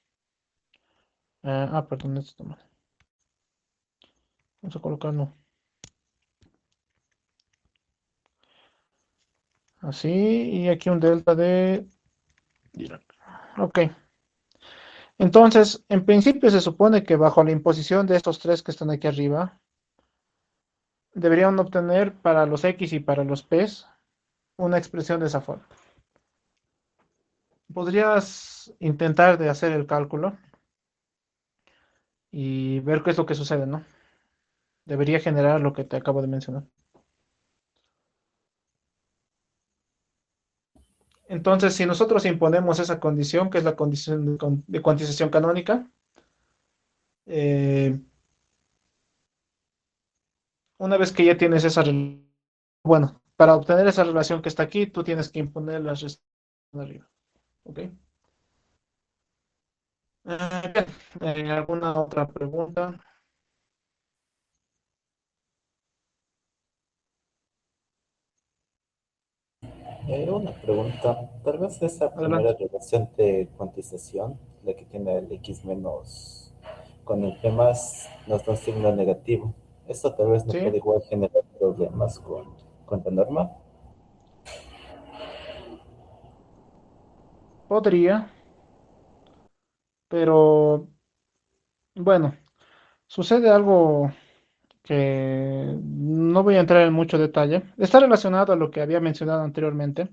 Perdón, esto está mal. Vamos a colocar no. Así, y aquí un delta de Dirac. Ok. Entonces, en principio se supone que bajo la imposición de estos tres que están aquí arriba, deberían obtener para los x y para los p una expresión de esa forma. Podrías intentar de hacer el cálculo y ver qué es lo que sucede, ¿no? Debería generar lo que te acabo de mencionar. Entonces, si nosotros imponemos esa condición, que es la condición de cuantización canónica, eh, una vez que ya tienes esa relación, bueno, para obtener esa relación que está aquí, tú tienes que imponer las restricciones de arriba. ¿Ok? Bien, ¿alguna otra pregunta? Una pregunta, tal vez esa primera Adelante. relación de cuantización, la que tiene el x menos con el p más, nos da un signo negativo. Esto tal vez no Sí, puede igual generar problemas con la norma. podría, pero bueno, sucede algo que no voy a entrar en mucho detalle. Está relacionado a lo que había mencionado anteriormente.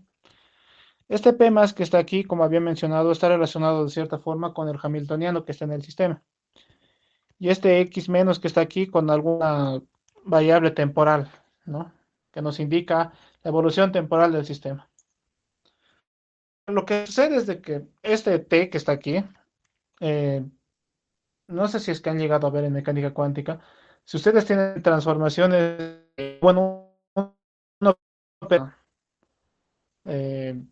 Este P más que está aquí, como había mencionado, está relacionado de cierta forma con el hamiltoniano que está en el sistema. Y este X menos que está aquí con alguna variable temporal, ¿no? Que nos indica la evolución temporal del sistema. Lo que sucede es de que este T que está aquí, eh, no sé si es que han llegado a ver en mecánica cuántica, si ustedes tienen transformaciones, bueno, una eh,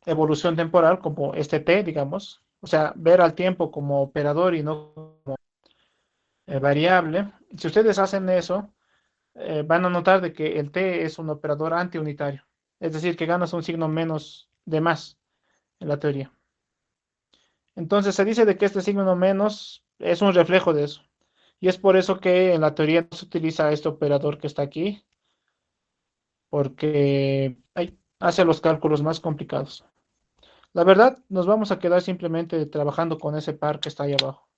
evolución temporal como este T, digamos, o sea, ver al tiempo como operador y no como variable. Si ustedes hacen eso, van a notar de que el T es un operador antiunitario, es decir, que ganas un signo menos de más en la teoría. Entonces se dice de que este signo menos es un reflejo de eso. Y es por eso que en la teoría no se utiliza este operador que está aquí, porque hace los cálculos más complicados. La verdad, nos vamos a quedar simplemente trabajando con ese par que está ahí abajo.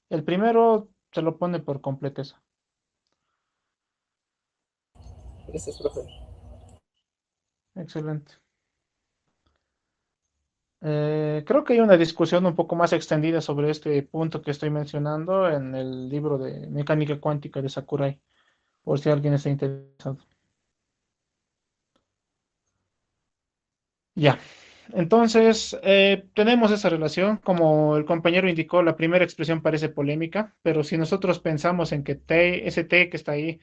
El primero se lo pone por completeza. Gracias, profe. Excelente. Creo que hay una discusión un poco más extendida sobre este punto que estoy mencionando en el libro de Mecánica Cuántica de Sakurai, por si alguien está interesado. Ya. Entonces, tenemos esa relación. Como el compañero indicó, la primera expresión parece polémica, pero si nosotros pensamos en que T, ese T que está ahí,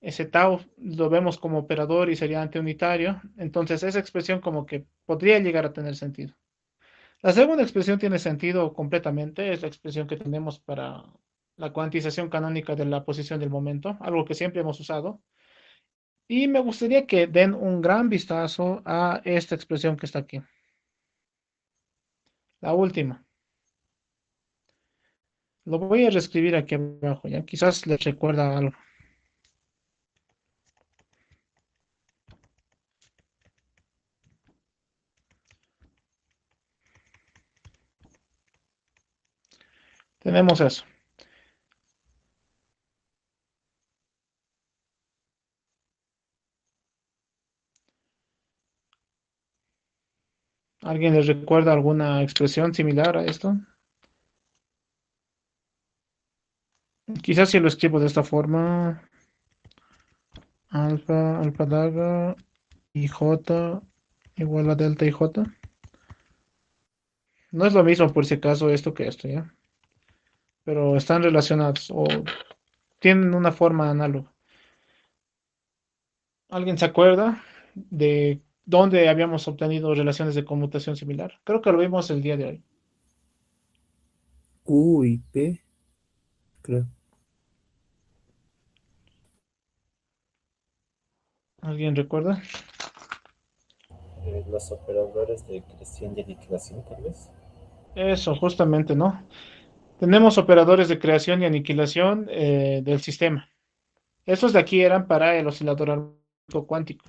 ese tau, lo vemos como operador y sería antiunitario, entonces esa expresión como que podría llegar a tener sentido. La segunda expresión tiene sentido completamente, es la expresión que tenemos para la cuantización canónica de la posición del momento, algo que siempre hemos usado. Y me gustaría que den un gran vistazo a esta expresión que está aquí, la última. Lo voy a reescribir aquí abajo, ya quizás les recuerda algo. Tenemos eso. ¿Alguien les recuerda alguna expresión similar a esto? Quizás si lo escribo de esta forma, alfa daga y j igual a delta y j. No es lo mismo por si acaso esto que esto, ¿ya? Pero están relacionados o tienen una forma análoga. ¿Alguien se acuerda de dónde habíamos obtenido relaciones de conmutación similar? Creo que lo vimos el día de hoy. Q y P, creo. ¿Alguien recuerda? Los operadores de creación y aniquilación, tal vez. Eso, justamente, ¿no? Tenemos operadores de creación y aniquilación del sistema. Estos de aquí eran para el oscilador armónico cuántico.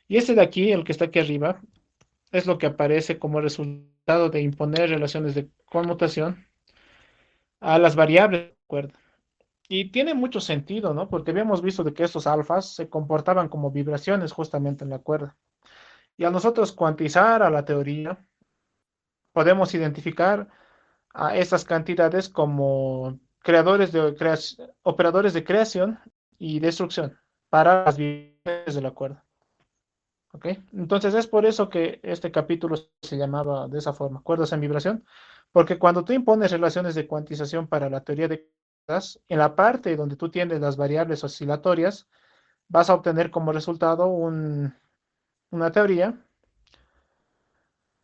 Y este de aquí, el que está aquí arriba, es lo que aparece como resultado de imponer relaciones de conmutación a las variables de cuerda. Y tiene mucho sentido, ¿no? Porque habíamos visto de que estos alfas se comportaban como vibraciones justamente en la cuerda. Y al nosotros cuantizar a la teoría, podemos identificar a estas cantidades como operadores de creación y destrucción para las vibraciones de la cuerda. ¿Ok? Entonces es por eso que este capítulo se llamaba de esa forma, cuerdas en vibración, porque cuando tú impones relaciones de cuantización para la teoría de cuerdas, en la parte donde tú tienes las variables oscilatorias, vas a obtener como resultado una teoría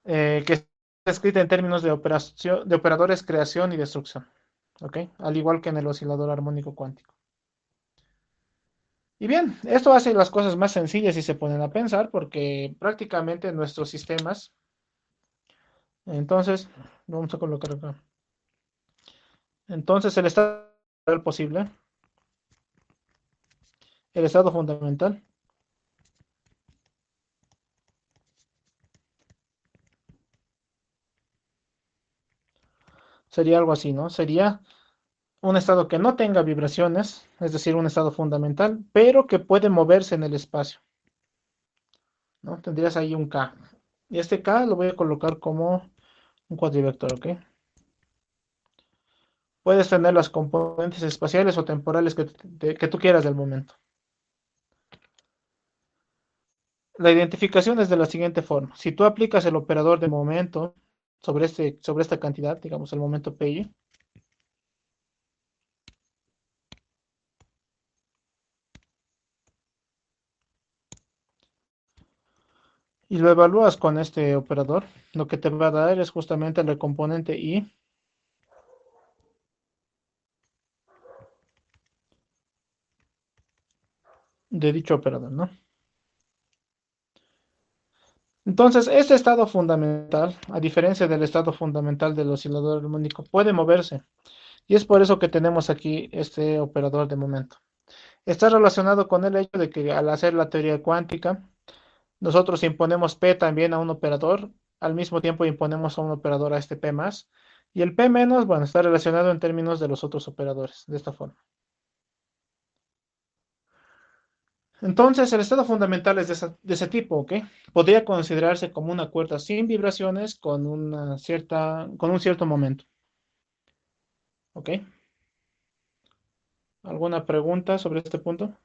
que está escrita en términos de operación, de operadores creación y destrucción. ¿Ok? Al igual que en el oscilador armónico cuántico. Y bien, esto hace las cosas más sencillas si se ponen a pensar, porque prácticamente nuestros sistemas, entonces, vamos a colocar acá. Entonces, posible, el estado fundamental, sería algo así, ¿no? Sería un estado que no tenga vibraciones, es decir, un estado fundamental, pero que puede moverse en el espacio, ¿no? Tendrías ahí un K. Y este K lo voy a colocar como un cuadrivector, ¿ok? Puedes tener las componentes espaciales o temporales que tú quieras del momento. La identificación es de la siguiente forma. Si tú aplicas el operador de momento sobre esta cantidad, digamos el momento PY, y lo evalúas con este operador, lo que te va a dar es justamente el componente I de dicho operador, ¿no? Entonces, este estado fundamental, a diferencia del estado fundamental del oscilador armónico, puede moverse. Y es por eso que tenemos aquí este operador de momento. Está relacionado con el hecho de que al hacer la teoría cuántica, nosotros imponemos P también a un operador, al mismo tiempo imponemos a un operador a este P más, y el P menos, bueno, está relacionado en términos de los otros operadores, de esta forma. Entonces, el estado fundamental es de ese tipo, ¿ok? Podría considerarse como una cuerda sin vibraciones con un cierto momento, ¿ok? ¿Alguna pregunta sobre este punto?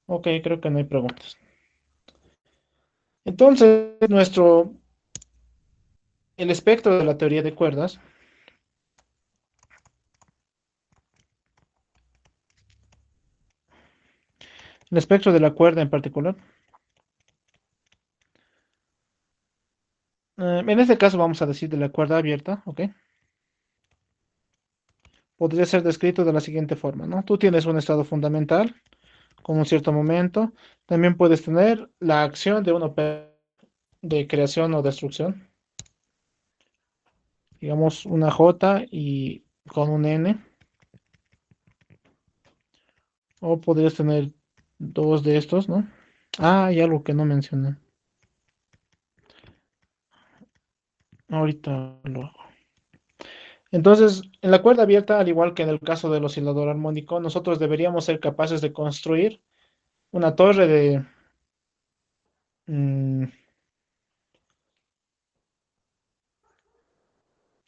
Ok, creo que no hay preguntas. Entonces, el espectro de la teoría de cuerdas, el espectro de la cuerda en particular, en este caso vamos a decir de la cuerda abierta, ¿ok? Podría ser descrito de la siguiente forma, ¿no? Tú tienes un estado fundamental con un cierto momento, también puedes tener la acción de una operación de creación o destrucción, digamos una J y con un N, o podrías tener dos de estos, ¿no? Ah, hay algo que no mencioné. Ahorita lo hago. Entonces, en la cuerda abierta, al igual que en el caso del oscilador armónico, nosotros deberíamos ser capaces de construir una torre de... mm,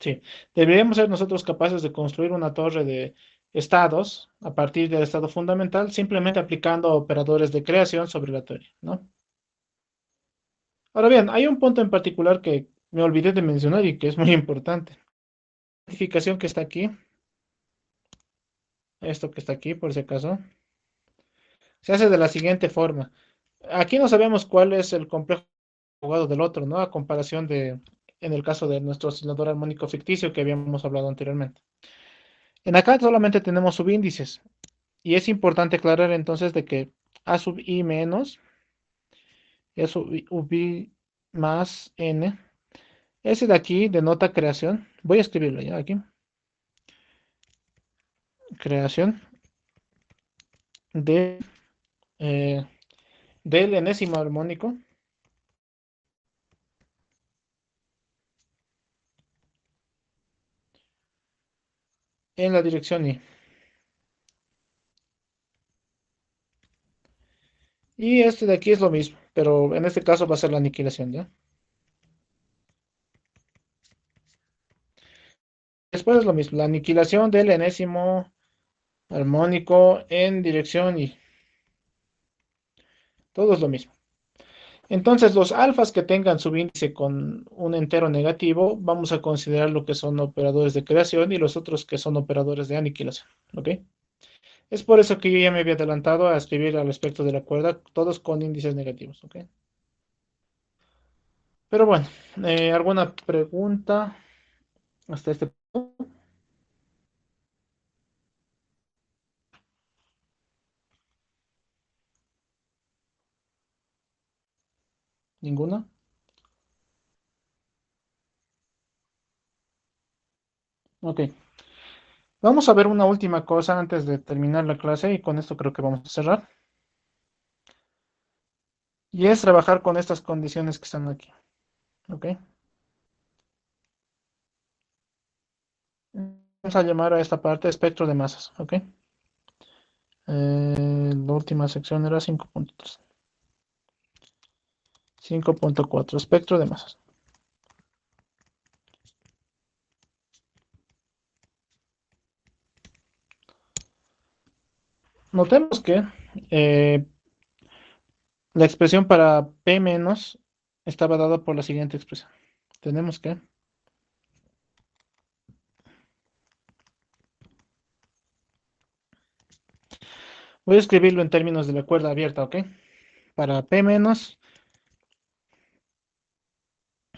sí, deberíamos ser nosotros capaces de construir una torre de estados a partir del estado fundamental, simplemente aplicando operadores de creación sobre la teoría, ¿no? Ahora bien, hay un punto en particular que me olvidé de mencionar y que es muy importante. La identificación que está aquí, esto que está aquí, por si acaso, se hace de la siguiente forma. Aquí no sabemos cuál es el complejo jugado del otro, ¿no? A comparación de, en el caso de nuestro oscilador armónico ficticio que habíamos hablado anteriormente. En acá solamente tenemos subíndices y es importante aclarar entonces de que A sub i menos E sub i más n. Ese de aquí denota creación. Voy a escribirlo ya aquí. Creación de, eh, del enésimo armónico en la dirección i. Y este de aquí es lo mismo, pero en este caso va a ser la aniquilación, ¿ya? Después es lo mismo, la aniquilación del enésimo armónico en dirección y todo es lo mismo. Entonces, los alfas que tengan subíndice con un entero negativo, vamos a considerar lo que son operadores de creación y los otros que son operadores de aniquilación, ¿ok? Es por eso que yo ya me había adelantado a escribir al respecto de la cuerda, todos con índices negativos, ¿ok? Pero bueno, ¿alguna pregunta hasta este punto? ¿Ninguna? Ok. Vamos a ver una última cosa antes de terminar la clase y con esto creo que vamos a cerrar. Y es trabajar con estas condiciones que están aquí. ¿Ok? Vamos a llamar a esta parte espectro de masas. ¿Ok? La última sección era 5.3. 5.4, espectro de masas. Notemos que eh, la expresión para P menos estaba dada por la siguiente expresión. Tenemos que... Voy a escribirlo en términos de la cuerda abierta, ¿ok? Para P menos,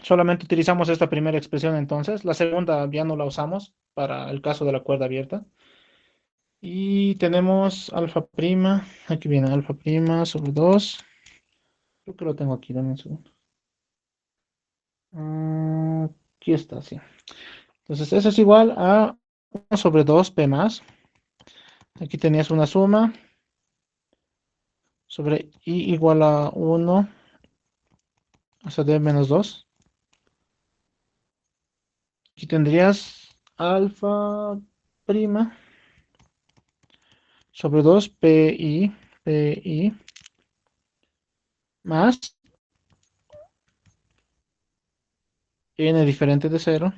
solamente utilizamos esta primera expresión entonces. La segunda ya no la usamos para el caso de la cuerda abierta. Y tenemos alfa prima. Aquí viene alfa prima sobre 2. Creo que lo tengo aquí, dame un segundo. Aquí está, sí. Entonces, eso es igual a 1 sobre 2 P más. Aquí tenías una suma sobre I igual a 1 hasta D menos 2. Aquí tendrías alfa prima sobre 2 PI más n diferente de 0.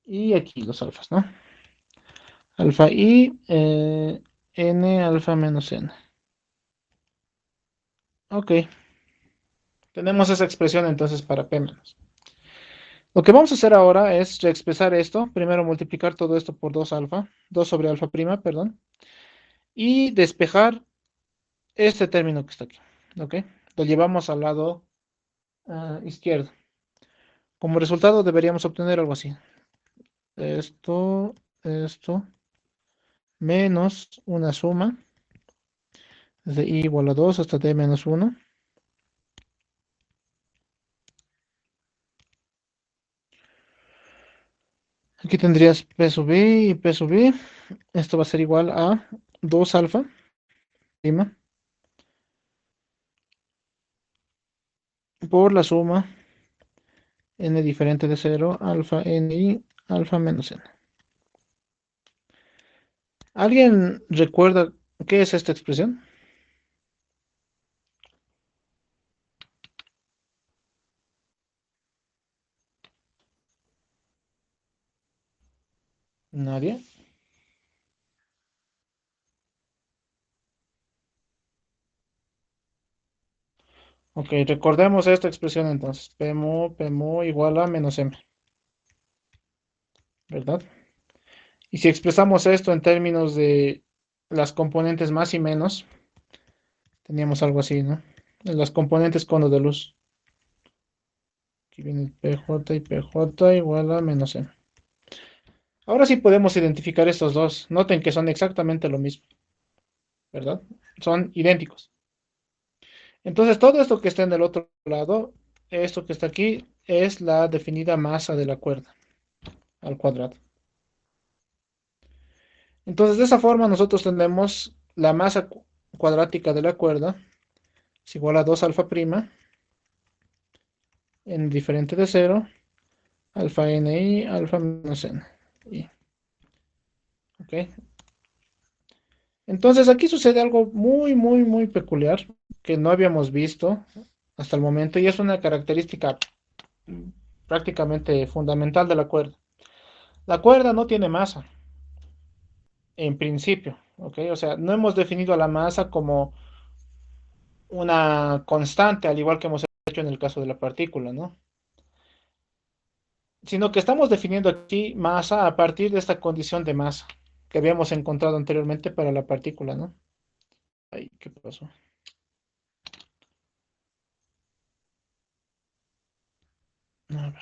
Y aquí los alfas, ¿no? Alfa I, n alfa menos n. Ok, tenemos esa expresión entonces para P menos. Lo que vamos a hacer ahora es reexpresar esto. Primero multiplicar todo esto por 2 alfa, 2 sobre alfa prima, perdón. Y despejar este término que está aquí. ¿Ok? Lo llevamos al lado izquierdo. Como resultado deberíamos obtener algo así. Esto, menos una suma desde i igual a 2 hasta d menos 1. Aquí tendrías p sub i y p sub i. Esto va a ser igual a 2 alfa prima por la suma n diferente de cero, alfa n y alfa menos n. ¿Alguien recuerda qué es esta expresión? ¿Nadie? Ok, recordemos esta expresión entonces. P mu igual a menos m, ¿verdad? Y si expresamos esto en términos de las componentes más y menos, teníamos algo así, ¿no? En las componentes cono de luz. Aquí viene PJ y PJ igual a menos m. Ahora sí podemos identificar estos dos. Noten que son exactamente lo mismo, ¿verdad? Son idénticos. Entonces todo esto que está en el otro lado, esto que está aquí, es la definida masa de la cuerda al cuadrado. Entonces de esa forma nosotros tenemos la masa cuadrática de la cuerda es igual a 2 alfa prima en diferente de cero, alfa n alfa menos n. ¿Ok? Entonces aquí sucede algo muy peculiar que no habíamos visto hasta el momento y es una característica prácticamente fundamental de la cuerda. La cuerda no tiene masa, en principio, ¿ok? O sea, no hemos definido a la masa como una constante, al igual que hemos hecho en el caso de la partícula, ¿no? Sino que estamos definiendo aquí masa a partir de esta condición de masa que habíamos encontrado anteriormente para la partícula, ¿no? Ay, ¿qué pasó? A ver.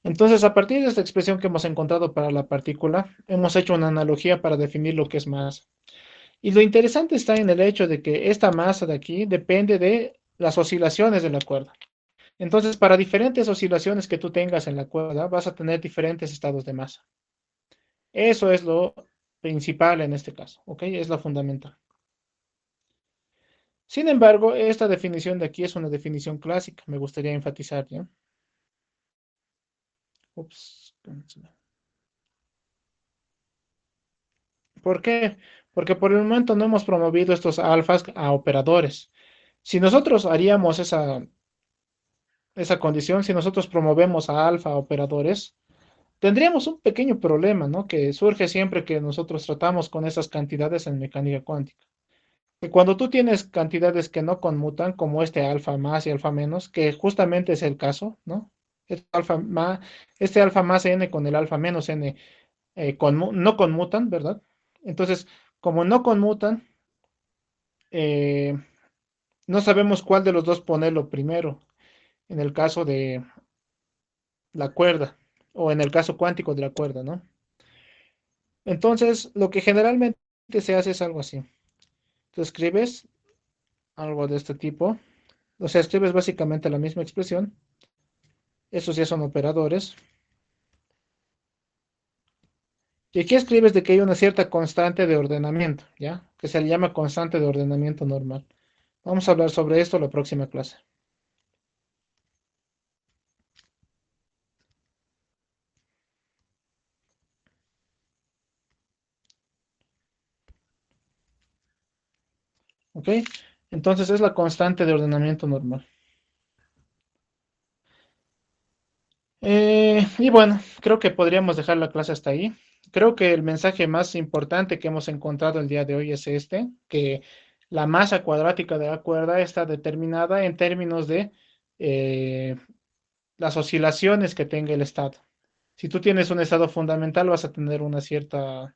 Entonces, a partir de esta expresión que hemos encontrado para la partícula, hemos hecho una analogía para definir lo que es masa. Y lo interesante está en el hecho de que esta masa de aquí depende de las oscilaciones de la cuerda. Entonces, para diferentes oscilaciones que tú tengas en la cuerda, vas a tener diferentes estados de masa. Eso es lo principal en este caso, ¿ok? Es lo fundamental. Sin embargo, esta definición de aquí es una definición clásica. Me gustaría enfatizar, ¿ya? Ups. ¿Por qué? Porque por el momento no hemos promovido estos alfas a operadores. Si nosotros haríamos esa condición, si nosotros promovemos a alfa a operadores, tendríamos un pequeño problema, ¿no? Que surge siempre que nosotros tratamos con esas cantidades en mecánica cuántica. Y cuando tú tienes cantidades que no conmutan, como este alfa más y alfa menos, que justamente es el caso, ¿no? Este alfa más n con el alfa menos n no conmutan, ¿verdad? Entonces, como no conmutan, eh, no sabemos cuál de los dos ponerlo primero, en el caso de la cuerda, o en el caso cuántico de la cuerda, ¿no? Entonces, lo que generalmente se hace es algo así. Tú escribes algo de este tipo, o sea, escribes básicamente la misma expresión. Esos ya son operadores. Y aquí escribes de que hay una cierta constante de ordenamiento, ¿ya? Que se le llama constante de ordenamiento normal. Vamos a hablar sobre esto la próxima clase. ¿Ok? Entonces es la constante de ordenamiento normal. Y bueno, creo que podríamos dejar la clase hasta ahí. Creo que el mensaje más importante que hemos encontrado el día de hoy es este, que la masa cuadrática de la cuerda está determinada en términos de eh, las oscilaciones que tenga el estado. Si tú tienes un estado fundamental, vas a tener un cierto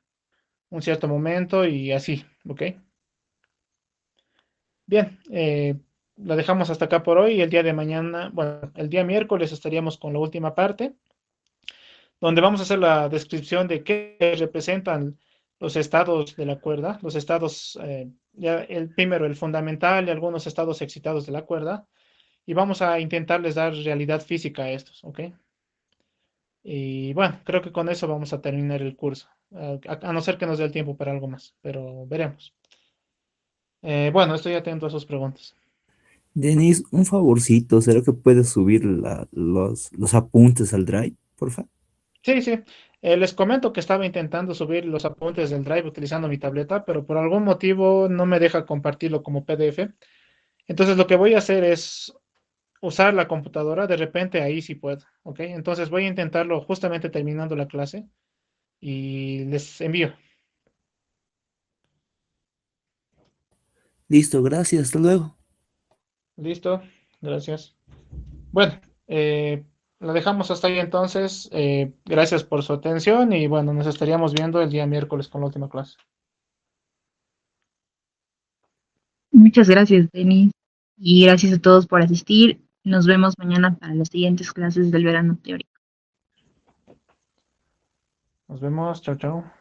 momento y así, ¿ok? Bien, la dejamos hasta acá por hoy. El día de mañana, bueno, el día miércoles estaríamos con la última parte, donde vamos a hacer la descripción de qué representan los estados de la cuerda, los estados, ya el primero, el fundamental y algunos estados excitados de la cuerda, y vamos a intentarles dar realidad física a estos, ¿ok? Y bueno, creo que con eso vamos a terminar el curso, a no ser que nos dé el tiempo para algo más, pero veremos. Bueno, estoy atento a sus preguntas. Denis, un favorcito, ¿será que puedes subir los apuntes al Drive, por favor? Sí, sí. Les comento que estaba intentando subir los apuntes del Drive utilizando mi tableta, pero por algún motivo no me deja compartirlo como PDF. Entonces lo que voy a hacer es usar la computadora, de repente ahí sí puedo, ¿ok? Entonces voy a intentarlo justamente terminando la clase y les envío. Listo, gracias, hasta luego. Listo, gracias. Bueno, la dejamos hasta ahí entonces. Gracias por su atención y bueno, nos estaríamos viendo el día miércoles con la última clase. Muchas gracias, Denis. Y gracias a todos por asistir. Nos vemos mañana para las siguientes clases del verano teórico. Nos vemos, chao, chao.